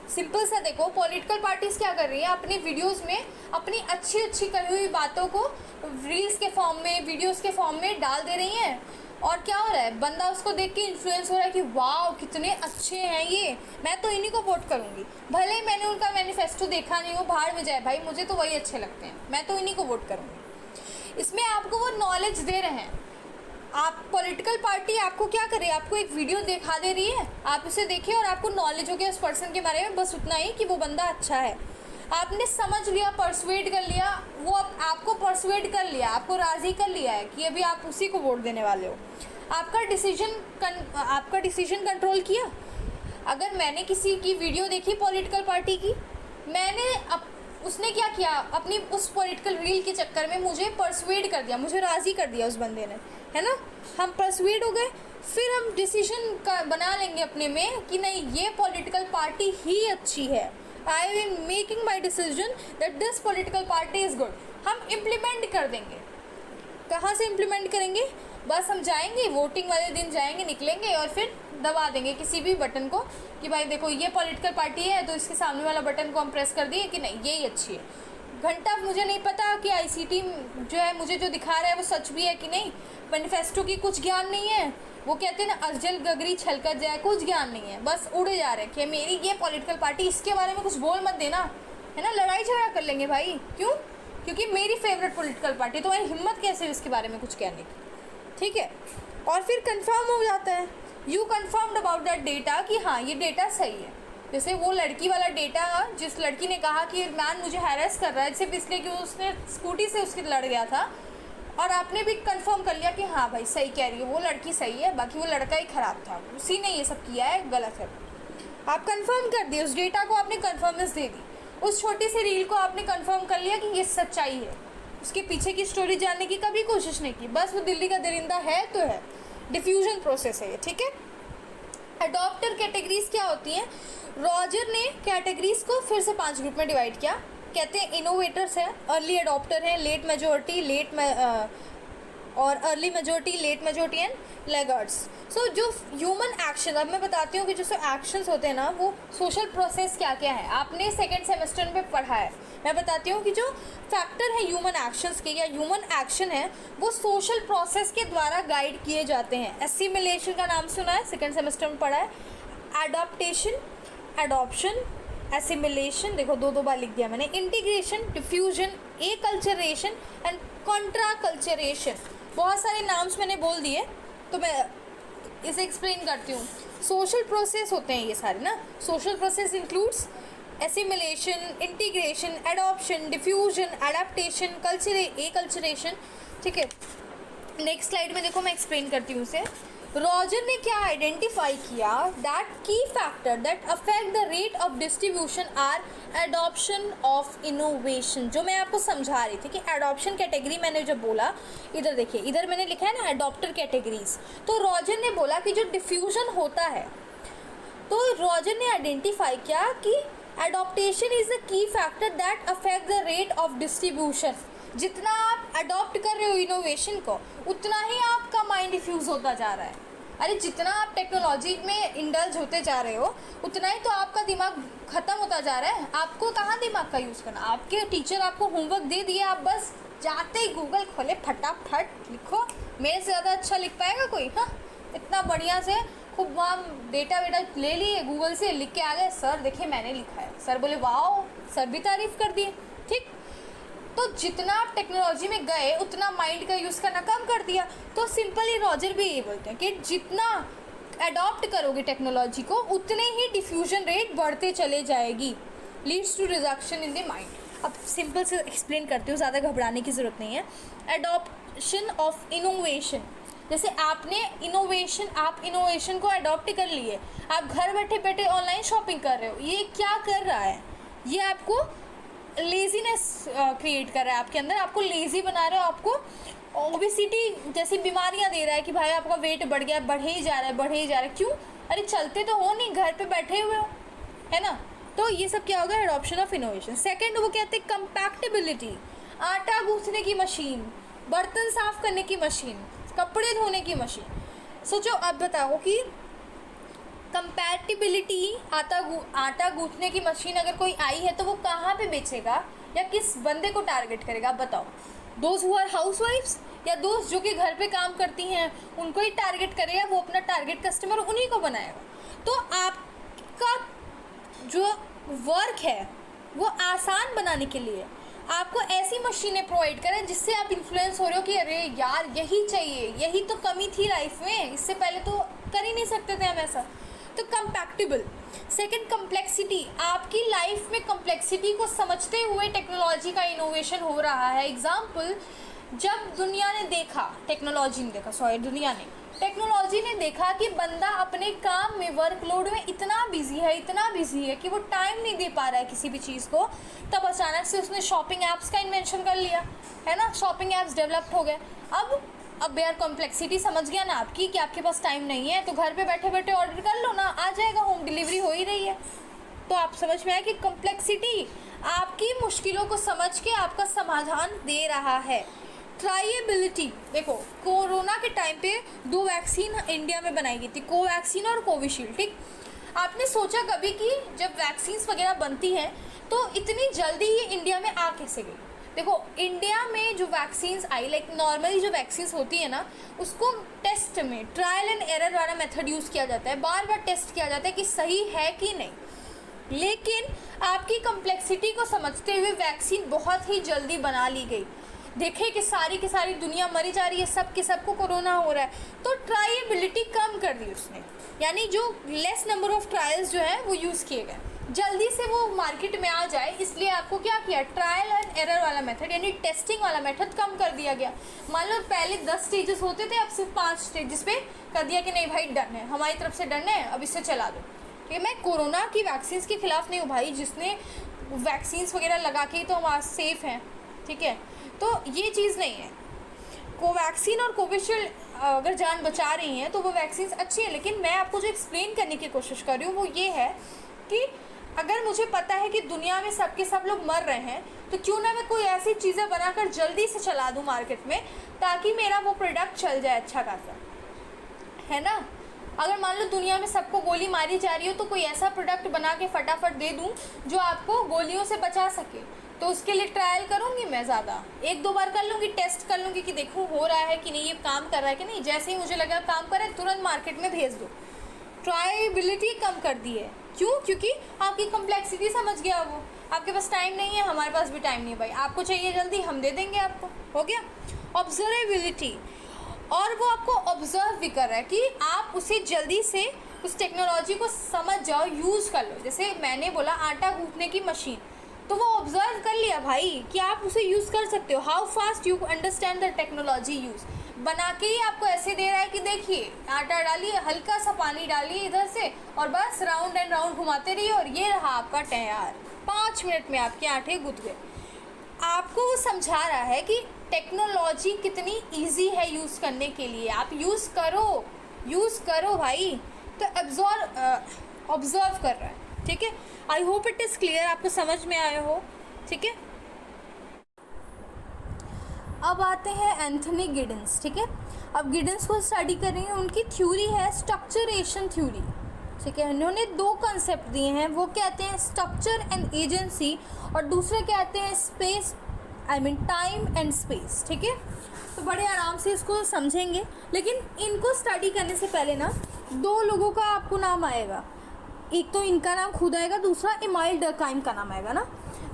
सिंपल सा देखो, पॉलिटिकल पार्टीज़ क्या कर रही है, अपनी वीडियोस में अपनी अच्छी अच्छी कही हुई बातों को रील्स के फॉर्म में, वीडियोस के फॉर्म में डाल दे रही हैं, और क्या हो रहा है, बंदा उसको देख के इन्फ्लुएंस हो रहा है कि वाह कितने अच्छे हैं ये, मैं तो इन्हीं को वोट करूँगी, भले ही मैंने उनका मैनिफेस्टो देखा नहीं हो, बाहर में जाए भाई, मुझे तो वही अच्छे लगते हैं, मैं तो इन्हीं को वोट करूँगी। इसमें आपको वो नॉलेज दे रहे हैं, आप पॉलिटिकल पार्टी आपको क्या करे, आपको एक वीडियो दिखा दे रही है, आप उसे देखिए और आपको नॉलेज हो गया उस पर्सन के बारे में, बस उतना ही कि वो बंदा अच्छा है, आपने समझ लिया, परसुएड कर लिया, वो आपको परसुएड कर लिया, आपको राज़ी कर लिया है कि अभी आप उसी को वोट देने वाले हो, आपका डिसीजन कंट्रोल किया। अगर मैंने किसी की वीडियो देखी पॉलिटिकल पार्टी की, उसने क्या किया, अपनी उस पॉलिटिकल रील के चक्कर में मुझे परसुएड कर दिया, मुझे राज़ी कर दिया उस बंदे ने, है ना, हम परसुएड हो गए, फिर हम डिसीजन का बना लेंगे अपने में कि नहीं ये पॉलिटिकल पार्टी ही अच्छी है, I am making my decision that this political party is good, हम इम्प्लीमेंट कर देंगे। कहाँ से इम्प्लीमेंट करेंगे, बस हम जाएंगे वोटिंग वाले दिन जाएंगे, निकलेंगे और फिर दबा देंगे किसी भी बटन को कि भाई देखो ये पॉलिटिकल पार्टी है, तो इसके सामने वाला बटन को हम प्रेस कर दिए कि नहीं यही अच्छी है। घंटा मुझे नहीं पता कि ICT जो है मुझे जो दिखा रहा है वो सच भी है कि नहीं, मैनिफेस्टो की कुछ ज्ञान नहीं है, वो कहते हैं ना अजल गगरी छलकत जाए, कुछ ज्ञान नहीं है, बस उड़े जा रहे हैं कि मेरी ये पॉलिटिकल पार्टी, इसके बारे में कुछ बोल मत देना, है ना, लड़ाई झगड़ा कर लेंगे भाई, क्यों, क्योंकि मेरी फेवरेट पॉलिटिकल पार्टी, तुम्हारी हिम्मत कैसे है इसके बारे में कुछ कहने की, ठीक है। और फिर कंफर्म हो जाता है, you confirmed about that data कि हाँ ये डेटा सही है, जैसे वो लड़की वाला डेटा, जिस लड़की ने कहा कि मैन मुझे हैरेस कर रहा है सिर्फ इसलिए कि उसने स्कूटी से उसके लड़ गया था, और आपने भी कंफर्म कर लिया कि हाँ भाई सही कह रही है, वो लड़की सही है, बाकी वो लड़का ही ख़राब था, उसी ने ये सब किया है, गलत है। आप कंफर्म कर दिए, उस डेटा को आपने कंफर्मेंस दे दी, उस छोटी सी रील को आपने कंफर्म कर लिया कि ये सच्चाई है, उसके पीछे की स्टोरी जानने की कभी कोशिश नहीं की, बस वो दिल्ली का दरिंदा है तो है। डिफ्यूजन प्रोसेस है ये, ठीक है। अडॉप्टर कैटेगरीज क्या होती हैं? रॉजर ने कैटेगरीज को फिर से 5 ग्रुप में डिवाइड किया। कहते हैं इनोवेटर्स हैं, अर्ली अडॉप्टर हैं, लेट मेजोरिटी और early majority, late majority and laggards. So जो ह्यूमन एक्शन, अब मैं बताती हूँ कि जो एक्शंस होते हैं ना, वो सोशल प्रोसेस क्या क्या है, आपने सेकेंड सेमेस्टर में पढ़ा है। मैं बताती हूँ कि जो फैक्टर है ह्यूमन एक्शंस के, या ह्यूमन एक्शन है, वो सोशल प्रोसेस के द्वारा गाइड किए जाते हैं। एसिमिलेशन का नाम सुना है, सेकेंड सेमेस्टर में पढ़ा है। एडॉप्टेशन, एडॉप्शन, एसिमिलेशन, देखो 2 बार लिख दिया मैंने। Integration, diffusion, acculturation and contraculturation. बहुत सारे नाम्स मैंने बोल दिए, तो मैं इसे एक्सप्लेन करती हूँ। सोशल प्रोसेस होते हैं ये सारे ना। Social process includes assimilation, integration, adoption, diffusion, adaptation, acculturation, ठीक है। नेक्स्ट स्लाइड में देखो, मैं एक्सप्लेन करती हूँ उसे। रॉजर ने क्या आइडेंटिफाई किया? That key factor that affect the rate of distribution are adoption of innovation. जो मैं आपको समझा रही थी कि एडॉप्शन कैटेगरी मैंने जो बोला, इधर देखिए, इधर मैंने लिखा है ना एडॉप्टर कैटेगरीज। तो रॉजर ने बोला कि जो डिफ्यूजन होता है, तो रॉजर ने आइडेंटिफाई किया कि adaptation is the key factor that affect the rate of distribution. जितना आप अडॉप्ट कर रहे हो इनोवेशन को, उतना ही आपका माइंड डिफ्यूज होता जा रहा है। अरे जितना आप टेक्नोलॉजी में इंडल्ज होते जा रहे हो, उतना ही तो आपका दिमाग ख़त्म होता जा रहा है। आपको कहाँ दिमाग का यूज़ करना, आपके टीचर आपको होमवर्क दे दिए, आप बस जाते ही गूगल खोले, फटाफट लिखो। मेरे से ज़्यादा अच्छा लिख पाएगा कोई? हाँ, इतना बढ़िया से खूब वहाँ डेटा वेटा ले लिए, गूगल से लिख के आ गए, सर देखिए मैंने लिखा है। सर बोले वाओ, सर भी तारीफ़ कर दिए, ठीक। तो जितना आप टेक्नोलॉजी में गए, उतना माइंड का यूज़ करना कम कर दिया। तो सिंपली रॉजर भी ये बोलते हैं कि जितना अडॉप्ट करोगे टेक्नोलॉजी को, उतने ही डिफ्यूजन रेट बढ़ते चले जाएगी, leads to reduction in the mind. अब सिंपल से एक्सप्लेन करती हूँ, ज़्यादा घबराने की ज़रूरत नहीं है। अडॉप्शन ऑफ इनोवेशन, जैसे आप इनोवेशन को अडॉप्ट कर लिए, आप घर बैठे बैठे ऑनलाइन शॉपिंग कर रहे हो। ये क्या कर रहा है? ये आपको लेज़ीनेस क्रिएट कर रहा है आपके अंदर, आपको लेज़ी बना रहा है, आपको ओबेसिटी जैसी बीमारियां दे रहा है कि भाई आपका वेट बढ़ गया, बढ़े ही जा रहा है। क्यों? अरे चलते तो हो नहीं, घर पे बैठे हुए हो, है ना। तो ये सब क्या होगा? Adoption of innovation. सेकंड वो कहते हैं कंपैक्टिबिलिटी, आटा गूंथने की मशीन, बर्तन साफ करने की मशीन, कपड़े धोने की मशीन। सोचो, अब बताओ कि कंपैटिबिलिटी, आटा गूंथने की मशीन अगर कोई आई है तो वो कहाँ पे बेचेगा या किस बंदे को टारगेट करेगा? बताओ, दोज हु आर हाउसवाइफ्स या दोस्त जो कि घर पे काम करती हैं, उनको ही टारगेट करेगा। वो अपना टारगेट कस्टमर उन्हीं को बनाएगा। तो आपका जो वर्क है वो आसान बनाने के लिए आपको ऐसी मशीनें प्रोवाइड करें जिससे आप इन्फ्लुएंस हो रहे हो कि अरे यार यही चाहिए, यही तो कमी थी लाइफ में, इससे पहले तो कर ही नहीं सकते थे हम ऐसा। तो कंपैक्टिबल। सेकंड, कम्प्लेक्सिटी, आपकी लाइफ में कम्प्लेक्सिटी को समझते हुए टेक्नोलॉजी का इनोवेशन हो रहा है। एग्जाम्पल, जब दुनिया ने देखा टेक्नोलॉजी ने देखा कि बंदा अपने काम में, वर्कलोड में इतना बिजी है कि वो टाइम नहीं दे पा रहा है किसी भी चीज़ को, तब अचानक से उसने शॉपिंग ऐप्स का इन्वेंशन कर लिया, है ना। शॉपिंग ऐप्स डेवलप हो गए। अब यार कॉम्प्लेक्सिटी समझ गया ना आपकी कि आपके पास टाइम नहीं है, तो घर पे बैठे बैठे ऑर्डर कर लो ना, आ जाएगा, होम डिलीवरी हो ही रही है। तो आप समझ में आया कि कॉम्प्लेक्सिटी आपकी मुश्किलों को समझ के आपका समाधान दे रहा है। ट्राइएबिलिटी, देखो कोरोना के टाइम पे 2 वैक्सीन इंडिया में बनाई गई थी, कोवैक्सीन और कोविशील्ड, ठीक। आपने सोचा कभी कि जब वैक्सीन्स वगैरह बनती हैं तो इतनी जल्दी ही इंडिया में आ कैसे गई? देखो इंडिया में जो वैक्सीन्स आई, लाइक नॉर्मली जो वैक्सीन्स होती है ना, उसको टेस्ट में ट्रायल एंड एरर वाला मेथड यूज़ किया जाता है, बार बार टेस्ट किया जाता है कि सही है कि नहीं। लेकिन आपकी कम्प्लेक्सिटी को समझते हुए वैक्सीन बहुत ही जल्दी बना ली गई। देखे कि सारी की सारी दुनिया मरी जा रही है, सब के सबको कोरोना हो रहा है, तो ट्रायबिलिटी कम कर दी उसने, यानी जो लेस नंबर ऑफ ट्रायल्स जो है वो यूज़ किए गए, जल्दी से वो मार्केट में आ जाए, इसलिए आपको क्या किया, ट्रायल एंड एरर वाला मेथड यानी टेस्टिंग वाला मेथड कम कर दिया गया। मान लो पहले 10 स्टेजेस होते थे, अब सिर्फ 5 स्टेजेस पे कर दिया कि नहीं भाई डन है, हमारी तरफ से डन है, अब इसे चला दो। ठीक है, मैं कोरोना की वैक्सीन के खिलाफ नहीं हूँ भाई, जिसने वैक्सीन्स वगैरह लगा के तो हम आज सेफ़ हैं। ठीक है, तो ये चीज़ नहीं है। कोवैक्सीन और कोविशील्ड अगर जान बचा रही हैं तो वो वैक्सीन अच्छी है, लेकिन मैं आपको जो एक्सप्लेन करने की कोशिश कर रही हूँ वो ये है कि अगर मुझे पता है कि दुनिया में सबके सब लोग मर रहे हैं, तो क्यों ना मैं कोई ऐसी चीज़ें बनाकर जल्दी से चला दूँ मार्केट में, ताकि मेरा वो प्रोडक्ट चल जाए अच्छा खासा, है ना। अगर मान लो दुनिया में सबको गोली मारी जा रही हो, तो कोई ऐसा प्रोडक्ट बना के फटाफट दे दूँ जो आपको गोलियों से बचा सके, तो उसके लिए ट्रायल करूँगी मैं ज़्यादा, 1-2 बार कर लूँगी, टेस्ट कर लूँगी कि देखूँ हो रहा है कि नहीं, ये काम कर रहा है कि नहीं, जैसे ही मुझे लगा काम कर रहा है तुरंत मार्केट में भेज दो। ट्रायबिलिटी कम कर दी है, क्यों? क्योंकि आपकी कम्प्लेक्सिटी समझ गया वो, आपके पास टाइम नहीं है, हमारे पास भी टाइम नहीं है भाई, आपको चाहिए जल्दी हम दे देंगे आपको, हो गया। ऑब्जर्वेबिलिटी, और वो आपको ऑब्जर्व भी कर रहा है कि आप उसे जल्दी से उस टेक्नोलॉजी को समझ जाओ, यूज़ कर लो। जैसे मैंने बोला आटा गूंथने की मशीन, तो वो ऑब्जर्व कर लिया भाई कि आप उसे यूज़ कर सकते हो, how fast you understand the technology use, बना के ही आपको ऐसे दे रहा है कि देखिए आटा डालिए, हल्का सा पानी डालिए इधर से और बस राउंड एंड राउंड घुमाते रहिए और ये रहा आपका तैयार, 5 मिनट में आपके आटे गुथ गए। आपको वो समझा रहा है कि टेक्नोलॉजी कितनी इजी है यूज़ करने के लिए, आप यूज़ करो भाई। तो ऑब्जर्व कर रहा है। ठीक है, I hope it is clear, आपको समझ में आया हो। ठीक है, अब आते हैं एंथनी गिडेंस। ठीक है, अब गिडेंस को स्टडी कर रही हैं, उनकी थ्योरी है स्ट्रक्चरेशन थ्योरी। ठीक है, उन्होंने 2 कंसेप्ट दिए हैं, वो कहते हैं स्ट्रक्चर एंड एजेंसी, और दूसरे कहते हैं space, I mean time and space. ठीक है, तो बड़े आराम से इसको समझेंगे, लेकिन इनको स्टडी करने से पहले ना 2 लोगों का आपको नाम आएगा, एक तो इनका नाम खुद आएगा, दूसरा इमाइल डर्काइम का नाम आएगा ना।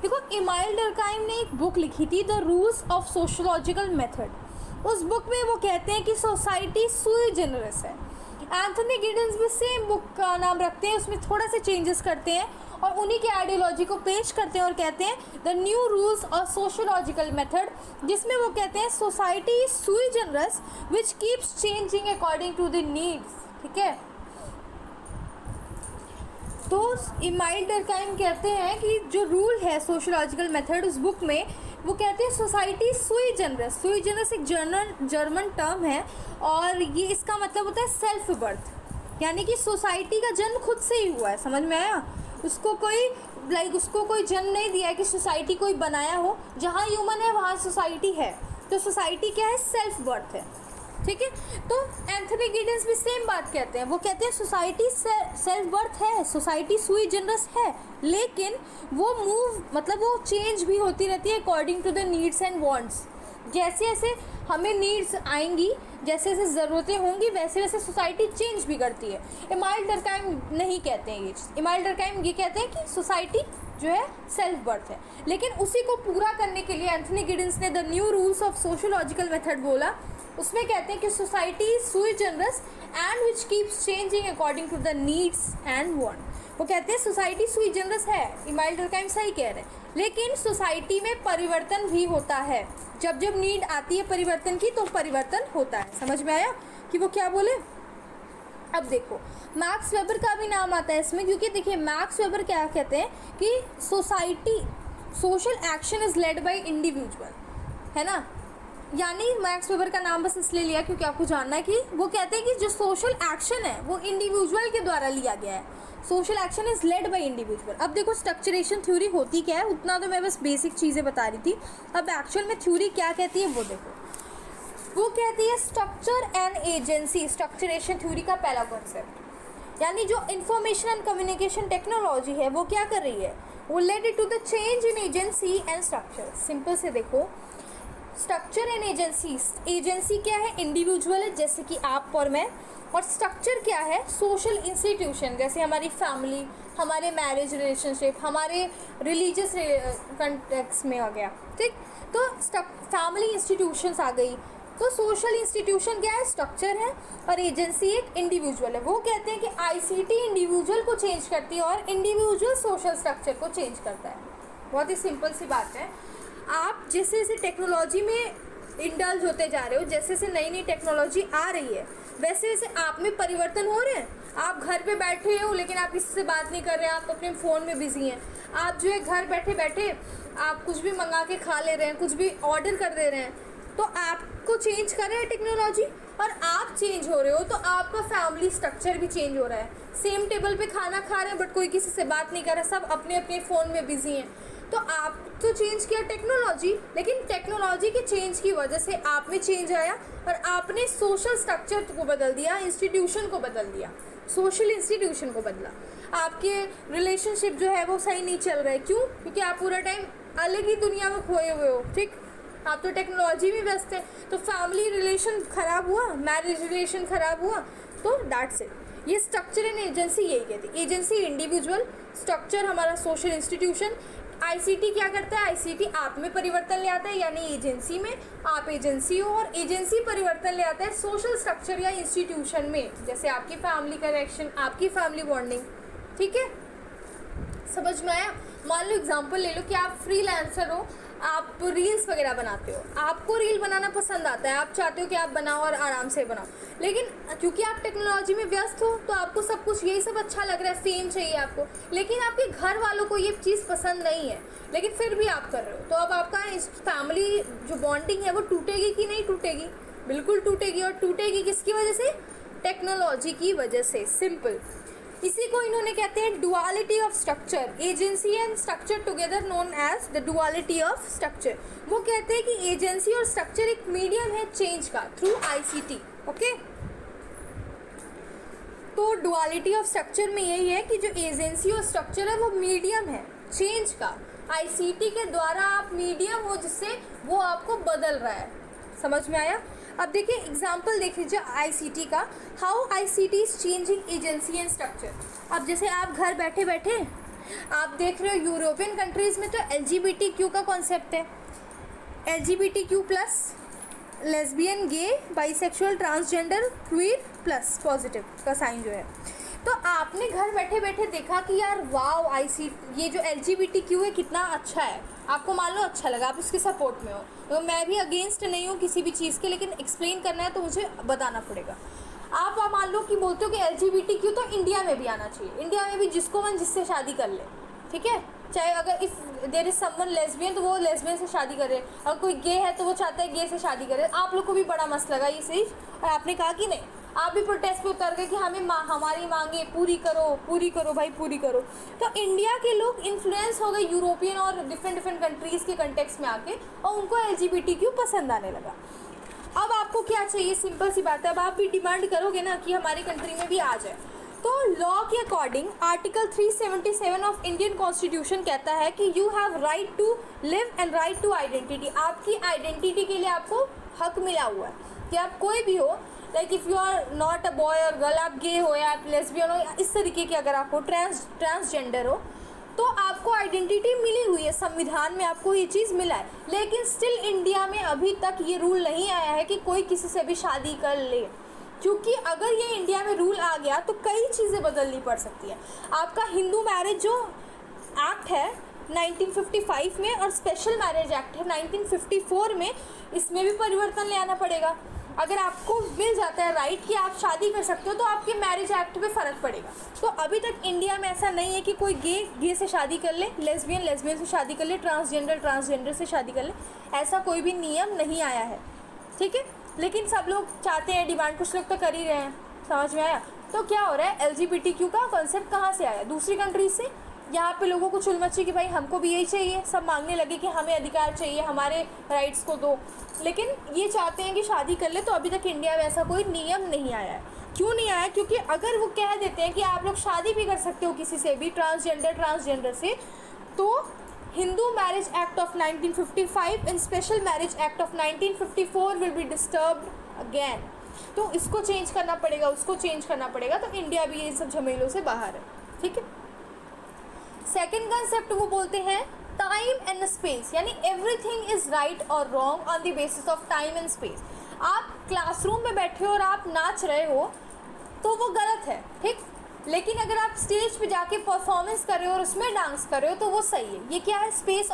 देखो, इमाइल डर्काइम ने एक बुक लिखी थी, the rules of sociological method. उस बुक में वो कहते हैं कि सोसाइटी सुई जनरस है। एंथनी गिडेंस भी सेम बुक का नाम रखते हैं, उसमें थोड़ा से चेंजेस करते हैं और उन्हीं के आइडियोलॉजी को पेश करते हैं और कहते हैं the new rules of sociological method, जिसमें वो कहते हैं society is sui generis which keeps changing according to the needs. ठीक है, तो इमाइल डर्काइम कहते हैं कि जो रूल है सोशियोलॉजिकल मेथड उस बुक में, वो कहते हैं सोसाइटी सुई जनरस। सुई जनरस एक जर्मन टर्म है और ये इसका मतलब होता है सेल्फ बर्थ, यानी कि सोसाइटी का जन्म खुद से ही हुआ है। समझ में आया? उसको कोई जन्म नहीं दिया है कि सोसाइटी कोई बनाया हो। जहाँ ह्यूमन है वहाँ सोसाइटी है, तो सोसाइटी क्या है? सेल्फ बर्थ है। ठीक है, तो एंथनी गिडेंस भी सेम बात कहते हैं। वो कहते हैं सोसाइटी सेल्फ बर्थ है, सोसाइटी सुई जनरस है, लेकिन वो वो चेंज भी होती रहती है according to the needs and wants. जैसे जैसे हमें नीड्स आएंगी, जैसे जैसे ज़रूरतें होंगी, वैसे वैसे सोसाइटी चेंज भी करती है। इमाइल डर्काइम नहीं कहते हैं ये चीज़। इमाइल डर्काइम ये कहते हैं कि सोसाइटी जो है सेल्फ बर्थ है, लेकिन उसी को पूरा करने के लिए एंथनी गिडेंस ने the new rules of sociological method बोला। उसमें कहते हैं कि society is sui generis and which keeps changing according to the needs and want. वो कहते हैं सोसाइटी सुई जनरस है, इमाइल डर्काइम सही कह रहे हैं, लेकिन सोसाइटी में परिवर्तन भी होता है। जब जब नीड आती है परिवर्तन की, तो परिवर्तन होता है। समझ में आया कि वो क्या बोले? अब देखो, मैक्स वेबर का भी नाम आता है इसमें, क्योंकि देखिए मैक्स वेबर क्या कहते हैं कि social action is led by individual, है ना। यानी मैक्स वेबर का नाम बस इसलिए लिया क्योंकि आपको जानना है कि वो कहते हैं कि जो सोशल एक्शन है वो इंडिविजुअल के द्वारा लिया गया है। Social action is led by individual. अब देखो स्ट्रक्चरेशन थ्योरी होती क्या है, उतना तो मैं बस बेसिक चीज़ें बता रही थी। अब एक्चुअल में थ्योरी क्या कहती है वो देखो। वो कहती है स्ट्रक्चर एंड एजेंसी। स्ट्रक्चरेशन थ्योरी का पहला कॉन्सेप्ट, यानी जो इंफॉर्मेशन एंड कम्युनिकेशन टेक्नोलॉजी है वो क्या कर रही है, वो led to the change in agency and structure. Simple से देखो, स्ट्रक्चर एंड एजेंसी क्या है? इंडिविजुअल है, जैसे कि आप और मैं, और स्ट्रक्चर क्या है? सोशल इंस्टीट्यूशन, जैसे हमारी फैमिली, हमारे मैरिज रिलेशनशिप, हमारे रिलीजियस कंटेक्स्ट में आ गया, ठीक। तो फैमिली इंस्टीट्यूशंस आ गई। तो सोशल इंस्टीट्यूशन क्या है? स्ट्रक्चर है। और एजेंसी एक इंडिविजुअल है। वो कहते हैं कि आईसीटी इंडिविजुअल को चेंज करती है और इंडिविजुअल सोशल स्ट्रक्चर को चेंज करता है। बहुत ही सिंपल सी बात है। आप जैसे जैसे टेक्नोलॉजी में इंडल्ज होते जा रहे हो, जैसे जैसे नई नई टेक्नोलॉजी आ रही है, वैसे वैसे आप में परिवर्तन हो रहे हैं। आप घर पे बैठे हो लेकिन आप किसी से बात नहीं कर रहे हैं, आप अपने फ़ोन में बिजी हैं। आप जो है घर बैठे बैठे आप कुछ भी मंगा के खा ले रहे हैं, कुछ भी ऑर्डर कर दे रहे हैं। तो आपको चेंज कर रहा है टेक्नोलॉजी और आप चेंज हो रहे हो, तो आपका फैमिली स्ट्रक्चर भी चेंज हो रहा है। सेम टेबल पे खाना खा रहे हैं बट कोई किसी से बात नहीं कर रहा, सब अपने अपने फ़ोन में बिजी हैं। तो आप तो चेंज किया टेक्नोलॉजी, लेकिन टेक्नोलॉजी के चेंज की वजह से आप में चेंज आया और आपने सोशल स्ट्रक्चर को बदल दिया, इंस्टीट्यूशन को बदल दिया, सोशल इंस्टीट्यूशन को बदला। आपके रिलेशनशिप जो है वो सही नहीं चल रहा है। क्यों? क्योंकि आप पूरा टाइम अलग ही दुनिया में खोए हुए हो, ठीक। आप तो टेक्नोलॉजी में व्यस्त हैं। तो फैमिली रिलेशन ख़राब हुआ, मैरिज रिलेशन ख़राब हुआ, तो दैट्स इट। ये स्ट्रक्चर एंड एजेंसी यही कहती है। एजेंसी इंडिविजुअल, स्ट्रक्चर हमारा सोशल इंस्टीट्यूशन। आईसीटी क्या करता है? आईसीटी आप में परिवर्तन ले आता है, यानी एजेंसी में। आप एजेंसी हो और एजेंसी परिवर्तन ले आता है सोशल स्ट्रक्चर या इंस्टीट्यूशन में, जैसे आपकी फैमिली कनेक्शन, आपकी फैमिली बॉन्डिंग, ठीक है। समझ में आया? मान लो एग्जांपल ले लो कि आप फ्रीलांसर हो, आप रील्स वगैरह बनाते हो, आपको रील बनाना पसंद आता है, आप चाहते हो कि आप बनाओ और आराम से बनाओ, लेकिन क्योंकि आप टेक्नोलॉजी में व्यस्त हो तो आपको सब कुछ यही सब अच्छा लग रहा है, फेम चाहिए आपको, लेकिन आपके घर वालों को ये चीज़ पसंद नहीं है, लेकिन फिर भी आप कर रहे हो। तो अब आपका इस फैमिली जो बॉन्डिंग है वो टूटेगी कि नहीं टूटेगी? बिल्कुल टूटेगी। और टूटेगी किसकी वजह से? टेक्नोलॉजी की वजह से। सिंपल। इसी को इन्होंने कहते हैं duality of structure. Agency and structure together known as the duality of structure. वो कहते हैं कि एजेंसी और स्ट्रक्चर एक मीडियम है चेंज का थ्रू आईसीटी। ओके, तो डुअलिटी ऑफ स्ट्रक्चर में यही है कि जो एजेंसी और स्ट्रक्चर है वो मीडियम है चेंज का। आईसीटी के द्वारा आप मीडियम हो जिससे वो आपको बदल रहा है। समझ में आया? अब देखिए एग्जाम्पल देख लीजिए आईसीटी का। How ICT is changing agency and structure. अब जैसे आप घर बैठे बैठे आप देख रहे हो यूरोपियन कंट्रीज़ में तो LGBTQ का कॉन्सेप्ट है। LGBTQ plus, lesbian, gay, bisexual, transgender, queer plus positive का साइन जो है। तो आपने घर बैठे बैठे देखा कि यार वाव ये जो LGBTQ है कितना अच्छा है, आपको मान लो अच्छा लगा, आप उसके सपोर्ट में हो। तो मैं भी अगेंस्ट नहीं हूँ किसी भी चीज़ के, लेकिन एक्सप्लेन करना है तो मुझे बताना पड़ेगा। आप मान लो कि बोलते हो कि LGBTQ तो इंडिया में भी आना चाहिए, इंडिया में भी जिसको मन जिससे शादी कर ले, ठीक है। चाहे अगर if there is someone lesbian तो वो लेस्बियन से शादी करे, और कोई गे है तो वो चाहता है गे से शादी करे। आप लोग को भी बड़ा मस्त लगा ये चीज़ और आपने कहा कि नहीं, आप भी प्रोटेस्ट पे उतर गए कि हमें हमारी मांगे पूरी करो भाई, पूरी करो। तो इंडिया के लोग इन्फ्लुएंस हो गए यूरोपियन और डिफरेंट कंट्रीज़ के कंटेक्स्ट में आके, और उनको LGBTQ पसंद आने लगा। अब आपको क्या चाहिए? सिंपल सी बात है, अब आप भी डिमांड करोगे ना कि हमारी कंट्री में भी आ जाए। तो लॉ के according article 377 of Indian constitution कहता है कि you have right to live and right to identity. आपकी आइडेंटिटी के लिए आपको हक मिला हुआ है कि आप कोई भी हो, like if you are not a boy और गर्ल, आप गे हो या आप लेस्बियन हो, इस तरीके के अगर आप हो, ट्रांसजेंडर हो, तो आपको आइडेंटिटी मिली हुई है, संविधान में आपको ये चीज़ मिला है। लेकिन स्टिल इंडिया में अभी तक ये रूल नहीं आया है कि कोई किसी से भी शादी कर ले, क्योंकि अगर ये इंडिया में रूल आ गया तो कई चीज़ें बदलनी पड़ सकती है। आपका हिंदू मैरिज जो एक्ट है 1955 में और स्पेशल मैरिज एक्ट है 1954 में, इसमें भी परिवर्तन ले आना पड़ेगा। अगर आपको मिल जाता है राइट कि आप शादी कर सकते हो तो आपके मैरिज एक्ट पे फ़र्क पड़ेगा। तो अभी तक इंडिया में ऐसा नहीं है कि कोई गे से शादी कर ले, लेस्बियन से शादी कर ले, ट्रांसजेंडर से शादी कर ले, ऐसा कोई भी नियम नहीं आया है, ठीक है। लेकिन सब लोग चाहते हैं, डिमांड कुछ लोग तो कर ही रहे हैं। समझ में आया? तो क्या हो रहा है, LGBTQ का कॉन्सेप्ट कहाँ से आया? दूसरी कंट्री से। यहाँ पे लोगों को चुल मची कि भाई हमको भी यही चाहिए, सब मांगने लगे कि हमें अधिकार चाहिए, हमारे राइट्स को दो। लेकिन ये चाहते हैं कि शादी कर ले, तो अभी तक इंडिया में ऐसा कोई नियम नहीं आया है। क्यों नहीं आया? क्योंकि अगर वो कह देते हैं कि आप लोग शादी भी कर सकते हो किसी से भी, ट्रांसजेंडर से, तो Hindu marriage act of 1955 and special marriage act of 1954 will be disturbed again. तो इसको चेंज करना पड़ेगा, उसको चेंज करना पड़ेगा, तो इंडिया भी ये सब झमेलों से बाहर है। ठीक है। सेकेंड कंसेप्ट वो बोलते हैं टाइम एंड स्पेस, यानी एवरीथिंग इज राइट और wrong on the basis of time and space. आप क्लासरूम में बैठे हो और आप नाच रहे हो तो वो गलत है, ठीक, लेकिन अगर आप स्टेज पे जाके परफॉर्मेंस कर रहे हो और उसमें डांस कर रहे हो तो वो सही है। ये क्या है? Space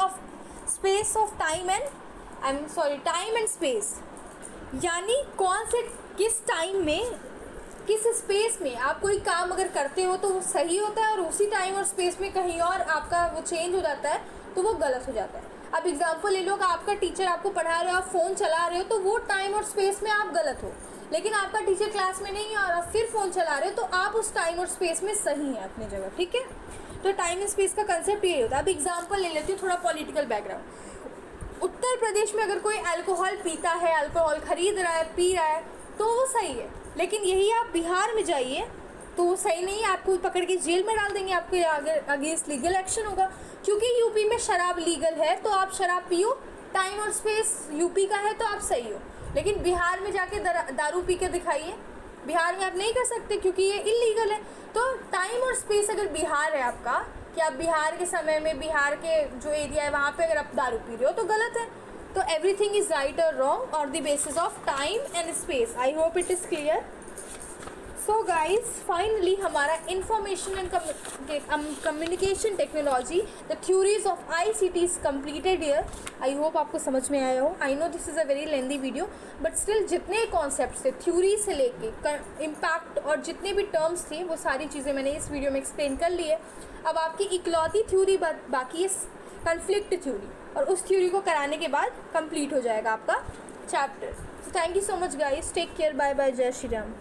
of time and space, यानी कौन से किस टाइम में किस स्पेस में आप कोई काम अगर करते हो तो वो सही होता है, और उसी टाइम और स्पेस में कहीं और आपका वो चेंज हो जाता है तो वो गलत हो जाता है। अब एग्जांपल ले लो कि आपका टीचर आपको पढ़ा रहे हो, आप फ़ोन चला रहे हो, तो वो टाइम और स्पेस में आप गलत हो, लेकिन आपका टीचर क्लास में नहीं है और आप फिर फ़ोन चला रहे हो तो आप उस टाइम और स्पेस में सही हैं अपनी जगह। ठीक है। तो टाइम एंड स्पेस का कंसेप्ट ये होता है। अब एग्जाम्पल ले लेती हूँ, थोड़ा पॉलिटिकल बैकग्राउंड। उत्तर प्रदेश में अगर कोई अल्कोहल पीता है, अल्कोहल खरीद रहा है, पी रहा है, तो वो सही है, लेकिन यही आप बिहार में जाइए तो वो सही नहीं है, आपको पकड़ के जेल में डाल देंगे, आपके अगेंस्ट लीगल एक्शन होगा। क्योंकि यूपी में शराब लीगल है तो आप शराब पियो, टाइम और स्पेस यूपी का है तो आप सही हो, लेकिन बिहार में जाके दारू पी के दिखाइए, बिहार में आप नहीं कर सकते क्योंकि ये इलीगल है। तो टाइम और स्पेस अगर बिहार है आपका, कि आप बिहार के समय में बिहार के जो एरिया है वहाँ पे अगर आप दारू पी रहे हो तो गलत है। तो एवरीथिंग इज़ राइट और wrong on the basis of time and space. I hope it is clear. So guys, finally हमारा information and communication technology the theories of ICT is completed year. I hope आपको समझ में आया हो। I know this is a very lengthy video, but still जितने concept थे theory से लेके इम्पैक्ट और जितने भी टर्म्स थे वो सारी चीज़ें मैंने इस वीडियो में एक्सप्लेन कर ली है। अब आपकी इकलौती थ्योरी बाकी है, कन्फ्लिक्ट थ्योरी, और उस थ्योरी को कराने के बाद कंप्लीट हो जाएगा आपका chapter. So thank you so much guys, take care, bye bye, जय श्री राम।